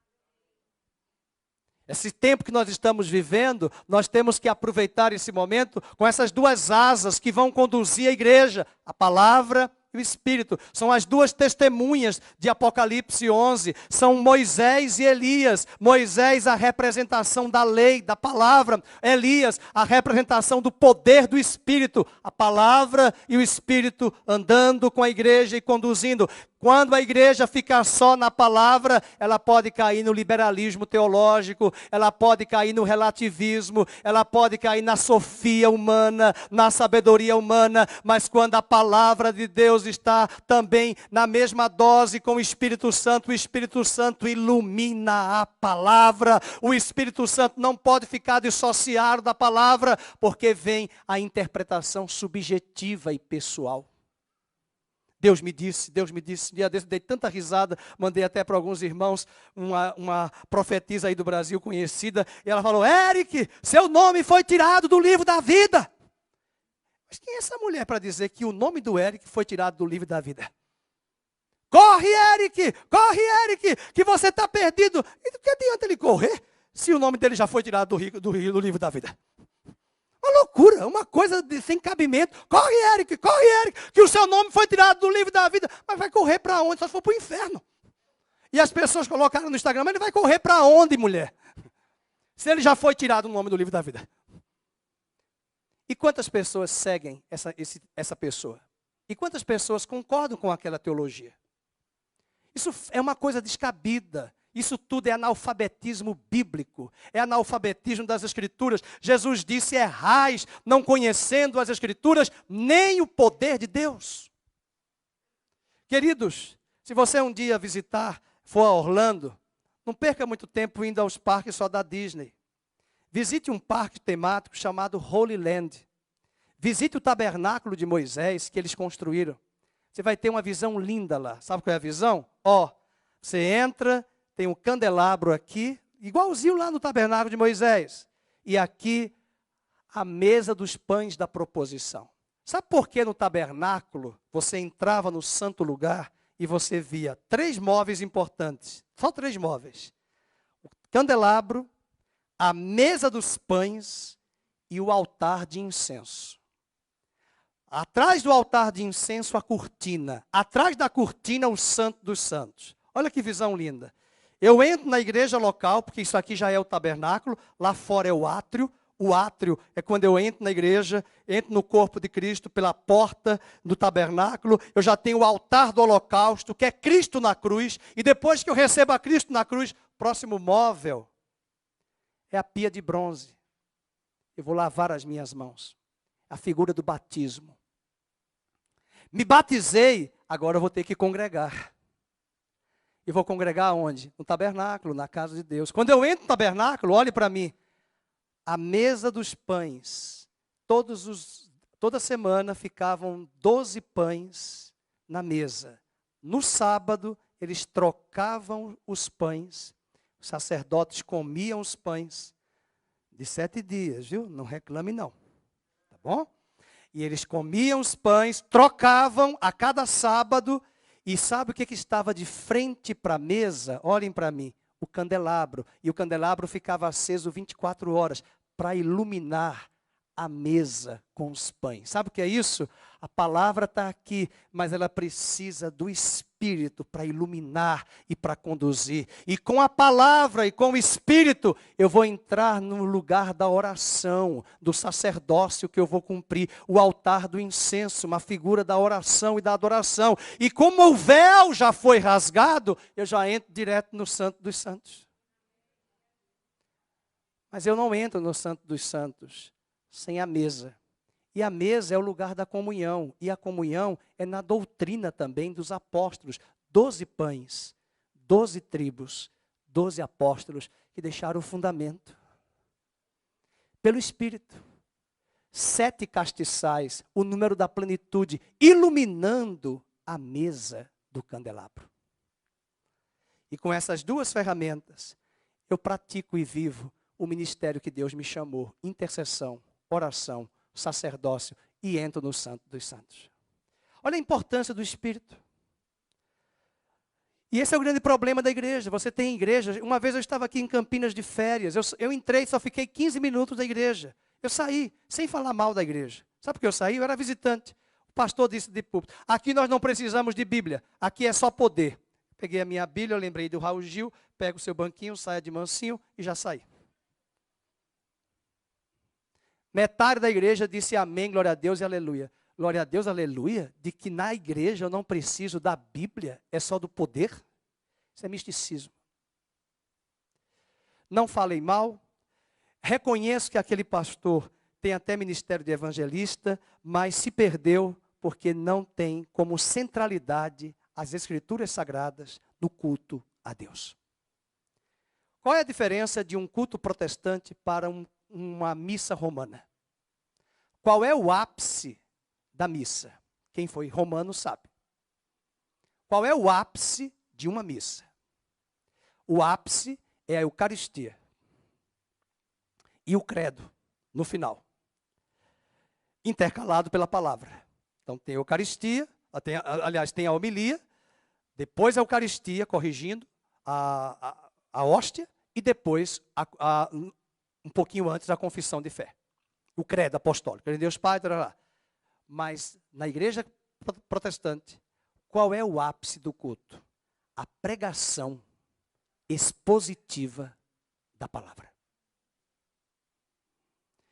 Esse tempo que nós estamos vivendo, nós temos que aproveitar esse momento com essas 2 asas que vão conduzir a igreja, a palavra e o Espírito. São as 2 testemunhas de Apocalipse 11, são Moisés e Elias. Moisés, a representação da lei, da palavra. Elias, a representação do poder do Espírito. A palavra e o Espírito andando com a igreja e conduzindo. Quando a igreja fica só na palavra, ela pode cair no liberalismo teológico, ela pode cair no relativismo, ela pode cair na sofia humana, na sabedoria humana, mas quando a palavra de Deus está também na mesma dose com o Espírito Santo ilumina a palavra. O Espírito Santo não pode ficar dissociado da palavra, porque vem a interpretação subjetiva e pessoal. Deus me disse, dia desse dei tanta risada, mandei até para alguns irmãos, uma profetisa aí do Brasil conhecida, e ela falou: Eric, seu nome foi tirado do livro da vida. Mas quem é essa mulher para dizer que o nome do Eric foi tirado do livro da vida? Corre, Eric, que você está perdido. E do que adianta ele correr, se o nome dele já foi tirado do livro da vida? Uma loucura, uma coisa sem cabimento. Corre, Eric, que o seu nome foi tirado do livro da vida. Mas vai correr para onde? Só se for para o inferno. E as pessoas colocaram no Instagram: mas ele vai correr para onde, mulher? Se ele já foi tirado o nome do livro da vida. E quantas pessoas seguem essa pessoa? E quantas pessoas concordam com aquela teologia? Isso é uma coisa descabida. Isso tudo é analfabetismo bíblico, é analfabetismo das Escrituras. Jesus disse: errais, não conhecendo as Escrituras, nem o poder de Deus. Queridos, se você um dia for a Orlando, não perca muito tempo indo aos parques só da Disney. Visite um parque temático chamado Holy Land. Visite o tabernáculo de Moisés que eles construíram. Você vai ter uma visão linda lá. Sabe qual é a visão? Você entra, tem um candelabro aqui, igualzinho lá no tabernáculo de Moisés. E aqui, a mesa dos pães da proposição. Sabe por que no tabernáculo você entrava no santo lugar e você via 3 móveis importantes? Só 3 móveis. O candelabro, a mesa dos pães e o altar de incenso. Atrás do altar de incenso, a cortina. Atrás da cortina, o santo dos santos. Olha que visão linda. Eu entro na igreja local, porque isso aqui já é o tabernáculo. Lá fora é o átrio. O átrio é quando eu entro na igreja, entro no corpo de Cristo pela porta do tabernáculo. Eu já tenho o altar do holocausto, que é Cristo na cruz. E depois que eu recebo a Cristo na cruz, próximo móvel é a pia de bronze. Eu vou lavar as minhas mãos. A figura do batismo. Me batizei, agora eu vou ter que congregar. E vou congregar onde? No tabernáculo, na casa de Deus. Quando eu entro no tabernáculo, olhe para mim. A mesa dos pães. Toda semana ficavam 12 pães na mesa. No sábado, eles trocavam os pães. Os sacerdotes comiam os pães. De 7 dias, viu? Não reclame não. Tá bom? E eles comiam os pães, trocavam a cada sábado. E sabe o que estava de frente para a mesa? Olhem para mim. O candelabro. E o candelabro ficava aceso 24 horas para iluminar a mesa com os pães. Sabe o que é isso? A palavra está aqui, mas ela precisa do Espírito para iluminar e para conduzir. E com a palavra e com o Espírito, eu vou entrar no lugar da oração, do sacerdócio que eu vou cumprir, o altar do incenso, uma figura da oração e da adoração. E como o véu já foi rasgado, eu já entro direto no Santo dos Santos. Mas eu não entro no Santo dos Santos sem a mesa. E a mesa é o lugar da comunhão. E a comunhão é na doutrina também dos apóstolos. 12 pães, 12 tribos, 12 apóstolos que deixaram o fundamento. Pelo Espírito. 7 castiçais, o número da plenitude, iluminando a mesa do candelabro. E com essas 2 ferramentas, eu pratico e vivo o ministério que Deus me chamou, intercessão, oração, sacerdócio, e entro no Santo dos Santos. Olha a importância do Espírito. E esse é o grande problema da igreja. Você tem igreja, uma vez eu estava aqui em Campinas de férias, eu entrei, só fiquei 15 minutos da igreja. Eu saí, sem falar mal da igreja. Sabe por que eu saí? Eu era visitante. O pastor disse de púlpito, aqui nós não precisamos de Bíblia, aqui é só poder. Peguei a minha Bíblia, eu lembrei do Raul Gil, pego o seu banquinho, saia de mansinho e já saí. Metade da igreja disse amém, glória a Deus e aleluia. Glória a Deus, aleluia, de que na igreja eu não preciso da Bíblia, é só do poder? Isso é misticismo. Não falei mal, reconheço que aquele pastor tem até ministério de evangelista, mas se perdeu porque não tem como centralidade as Escrituras Sagradas no culto a Deus. Qual é a diferença de um culto protestante para uma missa romana? Qual é o ápice da missa? Quem foi romano sabe. Qual é o ápice de uma missa? O ápice é a Eucaristia. E o credo, no final. Intercalado pela palavra. Então tem a Eucaristia, tem a homilia, depois a Eucaristia, corrigindo a hóstia, e depois, um pouquinho antes, a confissão de fé. O credo apostólico. Creio em Deus Pai, tarará. Mas na igreja protestante, qual é o ápice do culto? A pregação expositiva da palavra.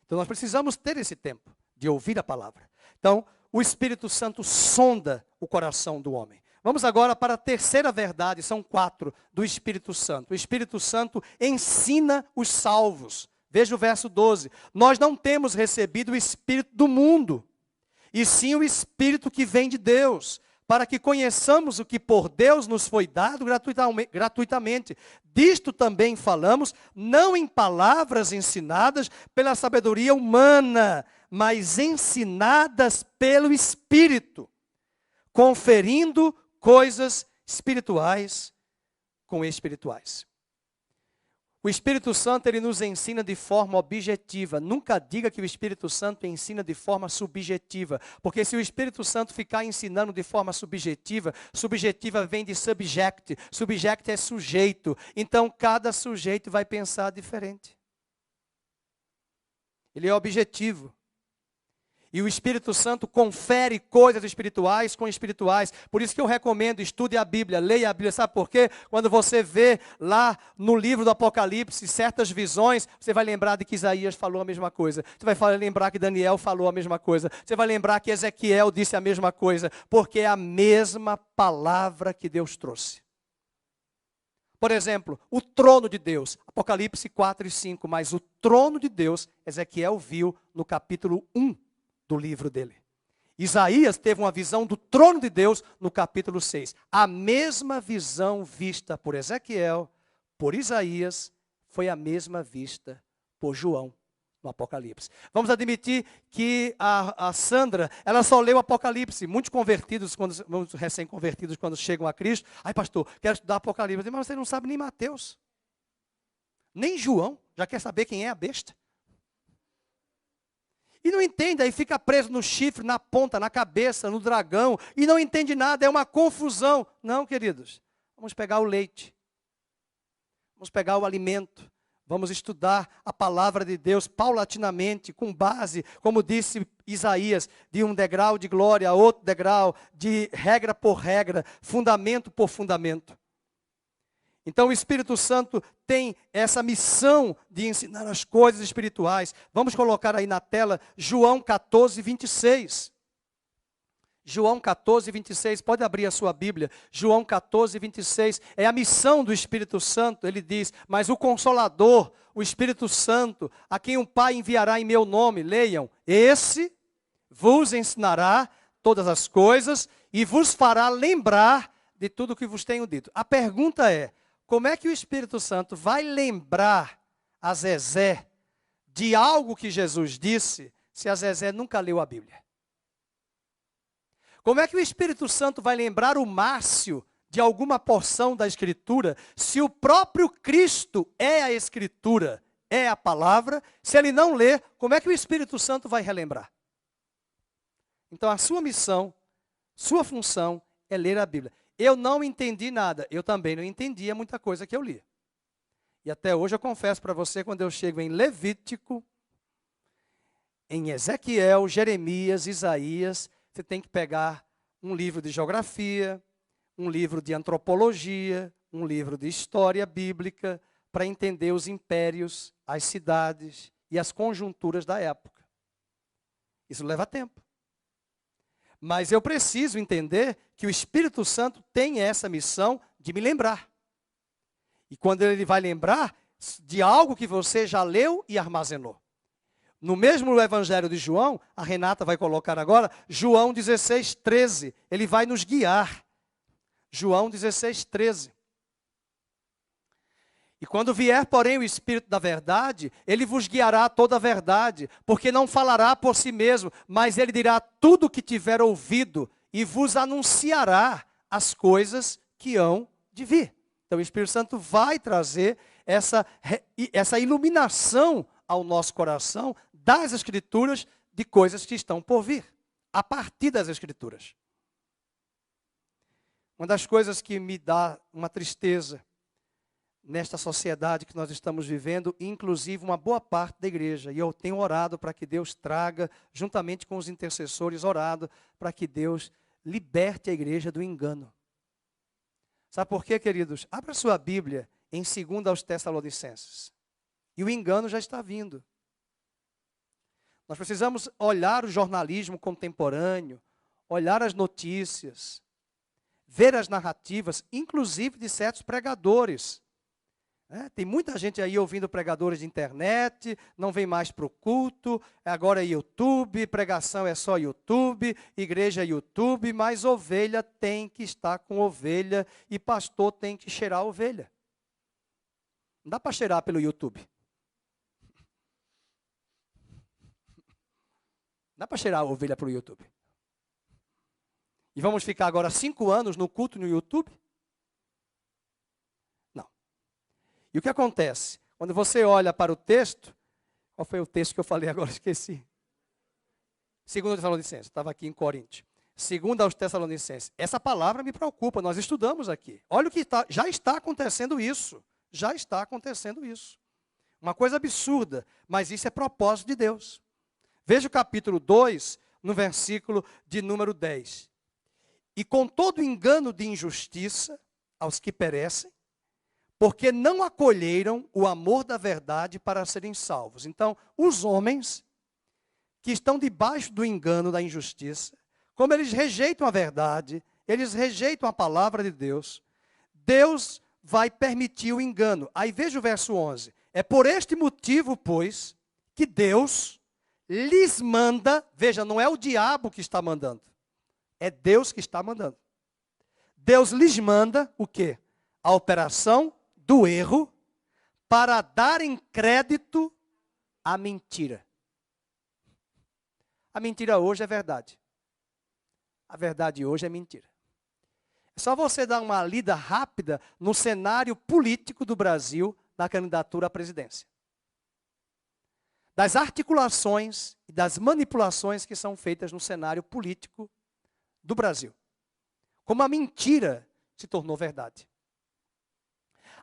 Então nós precisamos ter esse tempo de ouvir a palavra. Então, o Espírito Santo sonda o coração do homem. Vamos agora para a terceira verdade, são 4, do Espírito Santo. O Espírito Santo ensina os salvos. Veja o verso 12. Nós não temos recebido o Espírito do mundo, e sim o Espírito que vem de Deus, para que conheçamos o que por Deus nos foi dado gratuitamente. Disto também falamos, não em palavras ensinadas pela sabedoria humana, mas ensinadas pelo Espírito, conferindo coisas espirituais com espirituais. O Espírito Santo, ele nos ensina de forma objetiva. Nunca diga que o Espírito Santo ensina de forma subjetiva. Porque se o Espírito Santo ficar ensinando de forma subjetiva, subjetiva vem de subject. Subject é sujeito. Então, cada sujeito vai pensar diferente. Ele é objetivo. E o Espírito Santo confere coisas espirituais com espirituais. Por isso que eu recomendo, estude a Bíblia, leia a Bíblia. Sabe por quê? Quando você vê lá no livro do Apocalipse certas visões, você vai lembrar de que Isaías falou a mesma coisa. Você vai lembrar que Daniel falou a mesma coisa. Você vai lembrar que Ezequiel disse a mesma coisa. Porque é a mesma palavra que Deus trouxe. Por exemplo, o trono de Deus. Apocalipse 4 e 5. Mas o trono de Deus, Ezequiel viu no capítulo 1. Do livro dele. Isaías teve uma visão do trono de Deus no capítulo 6. A mesma visão vista por Ezequiel, por Isaías, foi a mesma vista por João no Apocalipse. Vamos admitir que a Sandra, ela só leu o Apocalipse. Muitos convertidos, muitos recém-convertidos, quando chegam a Cristo, ai pastor, quero estudar Apocalipse. Mas você não sabe nem Mateus, nem João, já quer saber quem é a besta? E não entende, aí fica preso no chifre, na ponta, na cabeça, no dragão, e não entende nada, é uma confusão. Não, queridos, vamos pegar o leite, vamos pegar o alimento, vamos estudar a palavra de Deus paulatinamente, com base, como disse Isaías, de um degrau de glória a outro degrau, de regra por regra, fundamento por fundamento. Então o Espírito Santo tem essa missão de ensinar as coisas espirituais. Vamos colocar aí na tela João 14, 26. João 14, 26, pode abrir a sua Bíblia. João 14, 26, é a missão do Espírito Santo. Ele diz, mas o Consolador, o Espírito Santo, a quem o Pai enviará em meu nome, leiam, esse vos ensinará todas as coisas e vos fará lembrar de tudo o que vos tenho dito. A pergunta é, como é que o Espírito Santo vai lembrar a Zezé de algo que Jesus disse, se a Zezé nunca leu a Bíblia? Como é que o Espírito Santo vai lembrar o Márcio de alguma porção da Escritura, se o próprio Cristo é a Escritura, é a palavra? Se ele não ler, como é que o Espírito Santo vai relembrar? Então a sua missão, sua função é ler a Bíblia. Eu não entendi nada, eu também não entendia muita coisa que eu li. E até hoje eu confesso para você, quando eu chego em Levítico, em Ezequiel, Jeremias, Isaías, você tem que pegar um livro de geografia, um livro de antropologia, um livro de história bíblica, para entender os impérios, as cidades e as conjunturas da época. Isso leva tempo. Mas eu preciso entender que o Espírito Santo tem essa missão de me lembrar. E quando ele vai lembrar de algo que você já leu e armazenou. No mesmo Evangelho de João, a Renata vai colocar agora, João 16, 13. Ele vai nos guiar. João 16, 13. E quando vier, porém, o Espírito da verdade, ele vos guiará a toda a verdade, porque não falará por si mesmo, mas ele dirá tudo o que tiver ouvido e vos anunciará as coisas que hão de vir. Então o Espírito Santo vai trazer essa iluminação ao nosso coração das Escrituras de coisas que estão por vir, a partir das Escrituras. Uma das coisas que me dá uma tristeza nesta sociedade que nós estamos vivendo, inclusive uma boa parte da igreja. E eu tenho orado para que Deus traga, juntamente com os intercessores, orado para que Deus liberte a igreja do engano. Sabe por quê, queridos? Abra sua Bíblia em 2 aos Tessalonicenses. E o engano já está vindo. Nós precisamos olhar o jornalismo contemporâneo, olhar as notícias, ver as narrativas, inclusive de certos pregadores, Tem muita gente aí ouvindo pregadores de internet, não vem mais para o culto, agora é YouTube, pregação é só YouTube, igreja é YouTube, mas ovelha tem que estar com ovelha e pastor tem que cheirar a ovelha. Não dá para cheirar pelo YouTube. Não dá para cheirar a ovelha pelo YouTube. E vamos ficar agora 5 anos no culto no YouTube? E o que acontece? Quando você olha para o texto, qual foi o texto que eu falei agora? Esqueci. 2 Tessalonicenses, estava aqui em Coríntios. 2 aos Tessalonicenses. Essa palavra me preocupa, nós estudamos aqui. Olha o que já está acontecendo isso. Já está acontecendo isso. Uma coisa absurda, mas isso é propósito de Deus. Veja o capítulo 2, no versículo de número 10. E com todo engano de injustiça aos que perecem, porque não acolheram o amor da verdade para serem salvos. Então, os homens que estão debaixo do engano da injustiça, como eles rejeitam a verdade, eles rejeitam a palavra de Deus, Deus vai permitir o engano. Aí veja o verso 11. É por este motivo, pois, que Deus lhes manda, veja, não é o diabo que está mandando, é Deus que está mandando. Deus lhes manda o quê? A operação do erro para darem crédito à mentira. A mentira hoje é verdade. A verdade hoje é mentira. É só você dar uma lida rápida no cenário político do Brasil na candidatura à presidência. Das articulações e das manipulações que são feitas no cenário político do Brasil. Como a mentira se tornou verdade.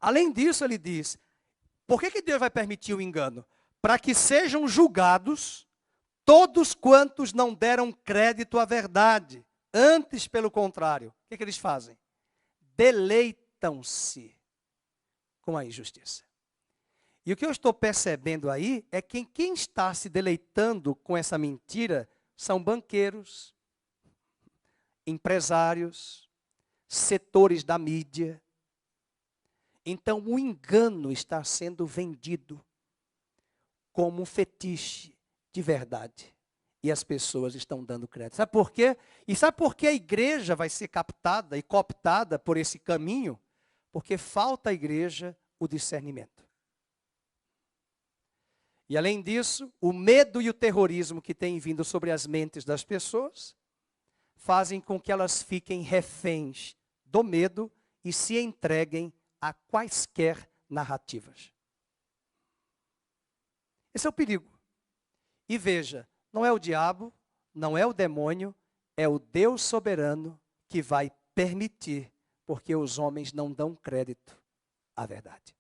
Além disso, ele diz, por que Deus vai permitir o engano? Para que sejam julgados todos quantos não deram crédito à verdade. Antes, pelo contrário, o que eles fazem? Deleitam-se com a injustiça. E o que eu estou percebendo aí é que quem está se deleitando com essa mentira são banqueiros, empresários, setores da mídia. Então, o engano está sendo vendido como um fetiche de verdade. E as pessoas estão dando crédito. Sabe por quê? E sabe por que a igreja vai ser captada e cooptada por esse caminho? Porque falta à igreja o discernimento. E além disso, o medo e o terrorismo que tem vindo sobre as mentes das pessoas fazem com que elas fiquem reféns do medo e se entreguem a quaisquer narrativas. Esse é o perigo. E veja, não é o diabo, não é o demônio, é o Deus soberano que vai permitir, porque os homens não dão crédito à verdade.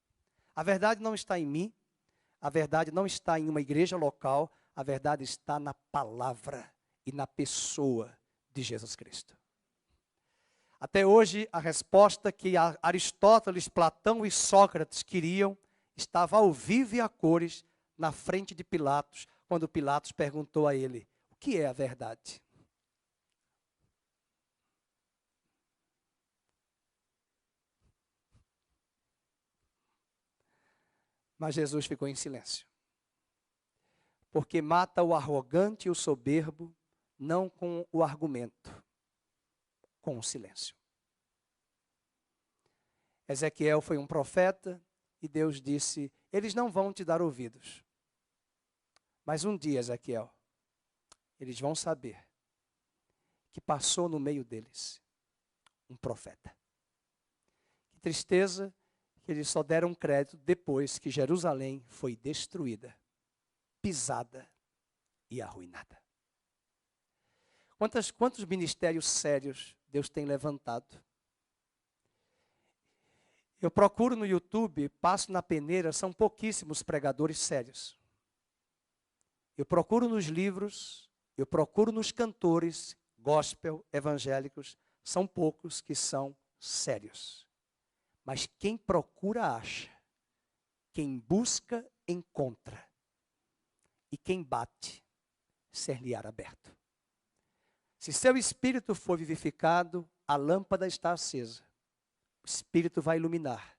A verdade não está em mim, a verdade não está em uma igreja local, a verdade está na palavra e na pessoa de Jesus Cristo. Até hoje, a resposta que Aristóteles, Platão e Sócrates queriam estava ao vivo e a cores na frente de Pilatos, quando Pilatos perguntou a ele, o que é a verdade? Mas Jesus ficou em silêncio. Porque mata o arrogante e o soberbo, não com o argumento, com o silêncio. Ezequiel foi um profeta e Deus disse, eles não vão te dar ouvidos. Mas um dia, Ezequiel, eles vão saber que passou no meio deles um profeta. Que tristeza que eles só deram crédito depois que Jerusalém foi destruída, pisada e arruinada. Quantos ministérios sérios Deus tem levantado? Eu procuro no YouTube, passo na peneira, são pouquíssimos pregadores sérios. Eu procuro nos livros, eu procuro nos cantores, gospel, evangélicos, são poucos que são sérios. Mas quem procura, acha. Quem busca, encontra. E quem bate, ser-lhe-á aberto. Se seu espírito for vivificado, a lâmpada está acesa. O espírito vai iluminar.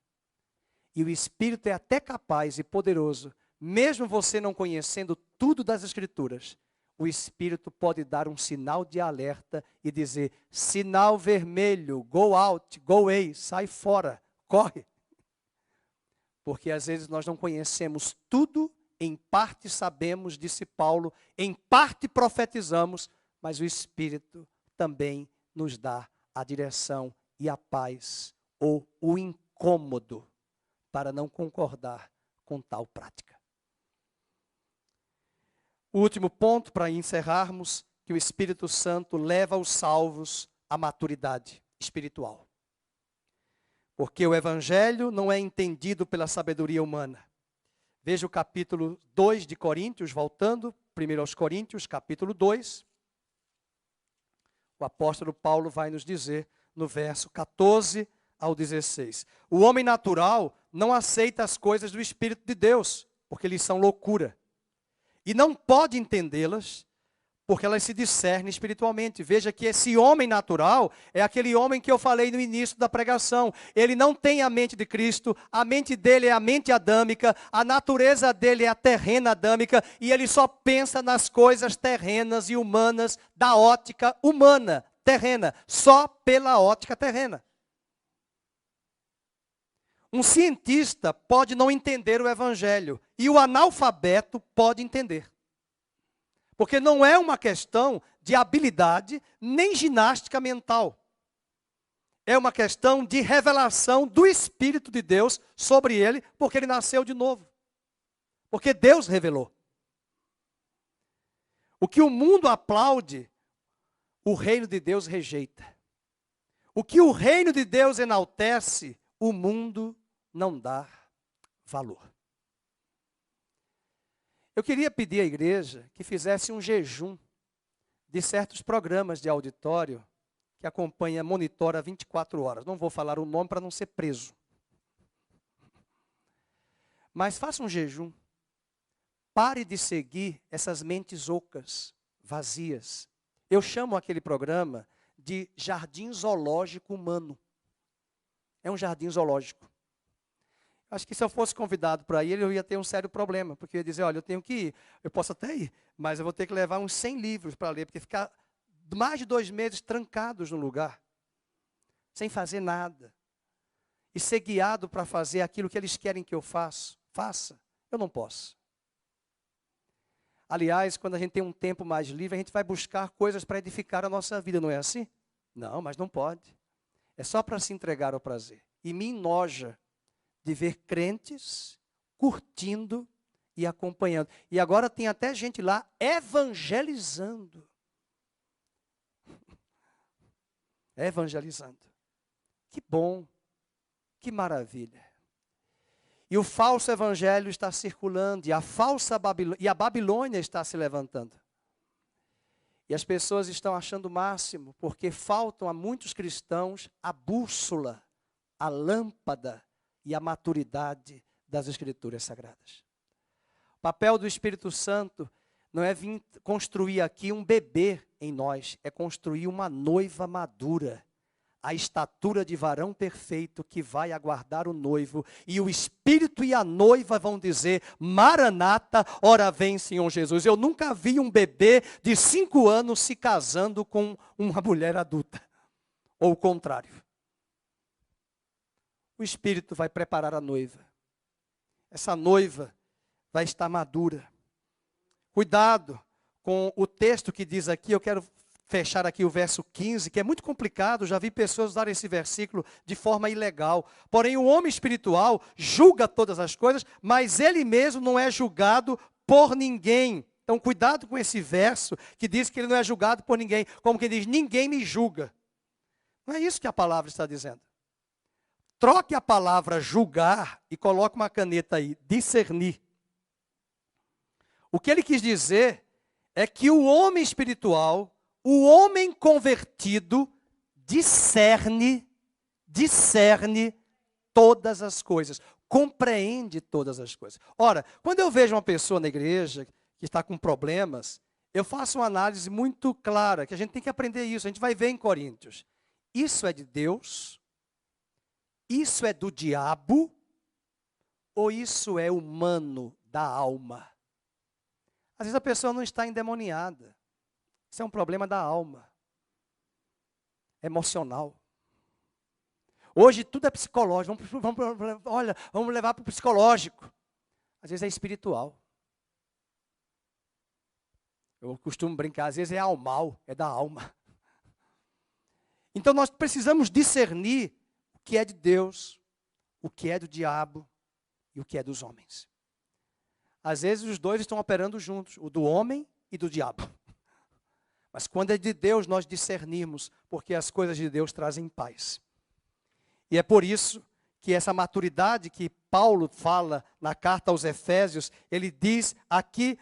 E o Espírito é até capaz e poderoso, mesmo você não conhecendo tudo das Escrituras, o Espírito pode dar um sinal de alerta e dizer: sinal vermelho, go out, go away, sai fora, corre. Porque às vezes nós não conhecemos tudo, em parte sabemos, disse Paulo, em parte profetizamos, mas o Espírito também nos dá a direção e a paz, ou o incômodo, para não concordar com tal prática. O último ponto, para encerrarmos, que o Espírito Santo leva os salvos à maturidade espiritual. Porque o Evangelho não é entendido pela sabedoria humana. Veja o capítulo 2 de Coríntios, voltando, primeiro aos Coríntios, capítulo 2. O apóstolo Paulo vai nos dizer, no verso 14 ao 16. O homem natural não aceita as coisas do Espírito de Deus, porque lhes são loucura. E não pode entendê-las, porque elas se discernem espiritualmente. Veja que esse homem natural é aquele homem que eu falei no início da pregação. Ele não tem a mente de Cristo, a mente dele é a mente adâmica, a natureza dele é a terrena adâmica, e ele só pensa nas coisas terrenas e humanas, da ótica humana, terrena, só pela ótica terrena. Um cientista pode não entender o Evangelho, e o analfabeto pode entender. Porque não é uma questão de habilidade, nem ginástica mental. É uma questão de revelação do Espírito de Deus sobre ele, porque ele nasceu de novo. Porque Deus revelou. O que o mundo aplaude, o reino de Deus rejeita. O que o reino de Deus enaltece, o mundo não dá valor. Eu queria pedir à igreja que fizesse um jejum de certos programas de auditório que acompanha, monitora 24 horas. Não vou falar o nome para não ser preso. Mas faça um jejum. Pare de seguir essas mentes ocas, vazias. Eu chamo aquele programa de jardim zoológico humano. É um jardim zoológico. Acho que se eu fosse convidado para ir, eu ia ter um sério problema, porque eu ia dizer, olha, eu tenho que ir, eu posso até ir, mas eu vou ter que levar uns 100 livros para ler, porque ficar mais de 2 meses trancados no lugar, sem fazer nada, e ser guiado para fazer aquilo que eles querem que eu faça, eu não posso. Aliás, quando a gente tem um tempo mais livre, a gente vai buscar coisas para edificar a nossa vida, não é assim? Não, mas não pode. É só para se entregar ao prazer. E me enoja de ver crentes curtindo e acompanhando. E agora tem até gente lá evangelizando. Evangelizando. Que bom, que maravilha. E o falso evangelho está circulando, e a Babilônia está se levantando. E as pessoas estão achando o máximo, porque faltam a muitos cristãos a bússola, a lâmpada e a maturidade das Escrituras Sagradas. O papel do Espírito Santo não é vir construir aqui um bebê em nós, é construir uma noiva madura, a estatura de varão perfeito que vai aguardar o noivo, e o Espírito e a noiva vão dizer, Maranata, ora vem Senhor Jesus. Eu nunca vi um bebê de 5 anos se casando com uma mulher adulta, ou o contrário. O Espírito vai preparar a noiva. Essa noiva vai estar madura. Cuidado com o texto que diz aqui, eu quero fechar aqui o verso 15, que é muito complicado, já vi pessoas usarem esse versículo de forma ilegal. Porém, o homem espiritual julga todas as coisas, mas ele mesmo não é julgado por ninguém. Então, cuidado com esse verso que diz que ele não é julgado por ninguém. Como que diz, ninguém me julga. Não é isso que a palavra está dizendo. Troque a palavra julgar e coloque uma caneta aí, discernir. O que ele quis dizer é que o homem espiritual, o homem convertido, discerne todas as coisas, compreende todas as coisas. Ora, quando eu vejo uma pessoa na igreja que está com problemas, eu faço uma análise muito clara, que a gente tem que aprender isso, a gente vai ver em Coríntios. Isso é de Deus? Isso é do diabo? ou isso é humano da alma? Às vezes a pessoa não está endemoniada. Isso é um problema da alma, emocional. Hoje tudo é psicológico. Vamos levar para o psicológico. Às vezes é espiritual. Eu costumo brincar, às vezes é almal, é da alma. Então nós precisamos discernir o que é de Deus, o que é do diabo e o que é dos homens. Às vezes os dois estão operando juntos, o do homem e do diabo. Mas quando é de Deus, nós discernimos, porque as coisas de Deus trazem paz. E é por isso que essa maturidade que Paulo fala na carta aos Efésios, ele diz aqui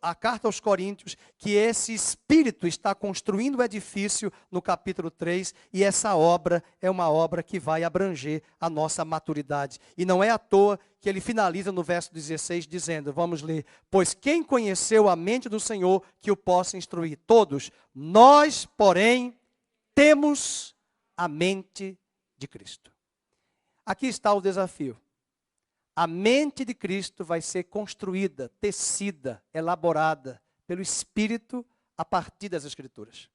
a carta aos Coríntios, que esse Espírito está construindo o edifício no capítulo 3, e essa obra é uma obra que vai abranger a nossa maturidade. E não é à toa que ele finaliza no verso 16 dizendo, vamos ler, pois quem conheceu a mente do Senhor que o possa instruir? Todos. Nós, porém, temos a mente de Cristo. Aqui está o desafio. A mente de Cristo vai ser construída, tecida, elaborada pelo Espírito a partir das Escrituras.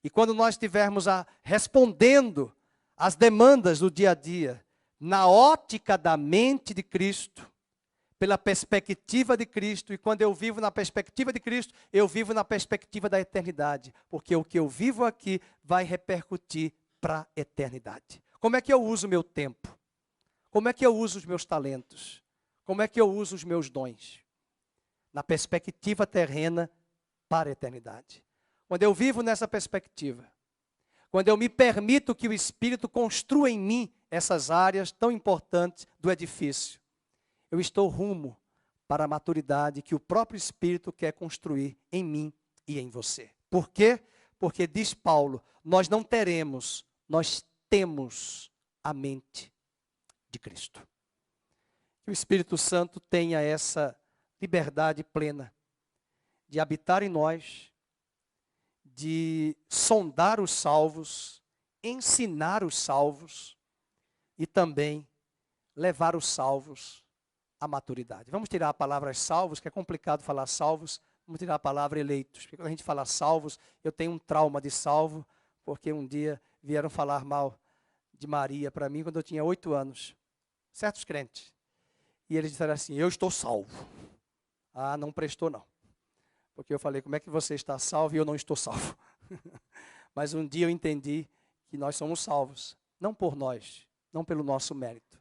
E quando nós estivermos respondendo às demandas do dia a dia, na ótica da mente de Cristo, pela perspectiva de Cristo, e quando eu vivo na perspectiva de Cristo, eu vivo na perspectiva da eternidade, porque o que eu vivo aqui vai repercutir para a eternidade. Como é que eu uso o meu tempo? Como é que eu uso os meus talentos? Como é que eu uso os meus dons? Na perspectiva terrena para a eternidade. Quando eu vivo nessa perspectiva, quando eu me permito que o Espírito construa em mim essas áreas tão importantes do edifício, eu estou rumo para a maturidade que o próprio Espírito quer construir em mim e em você. Por quê? Porque diz Paulo, nós não teremos, nós temos a mente de Cristo. Que o Espírito Santo tenha essa liberdade plena de habitar em nós, de sondar os salvos, ensinar os salvos e também levar os salvos à maturidade. Vamos tirar a palavra salvos, que é complicado falar salvos, vamos tirar a palavra eleitos. Porque quando a gente fala salvos, eu tenho um trauma de salvo, porque um dia vieram falar mal de Maria para mim quando eu tinha 8 anos. Certos crentes. E eles disseram assim, eu estou salvo. Ah, não prestou não. Porque eu falei, como é que você está salvo e eu não estou salvo? Mas um dia eu entendi que nós somos salvos. Não por nós, não pelo nosso mérito.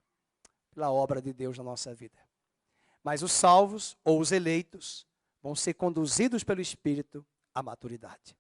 Pela obra de Deus na nossa vida. Mas os salvos ou os eleitos vão ser conduzidos pelo Espírito à maturidade.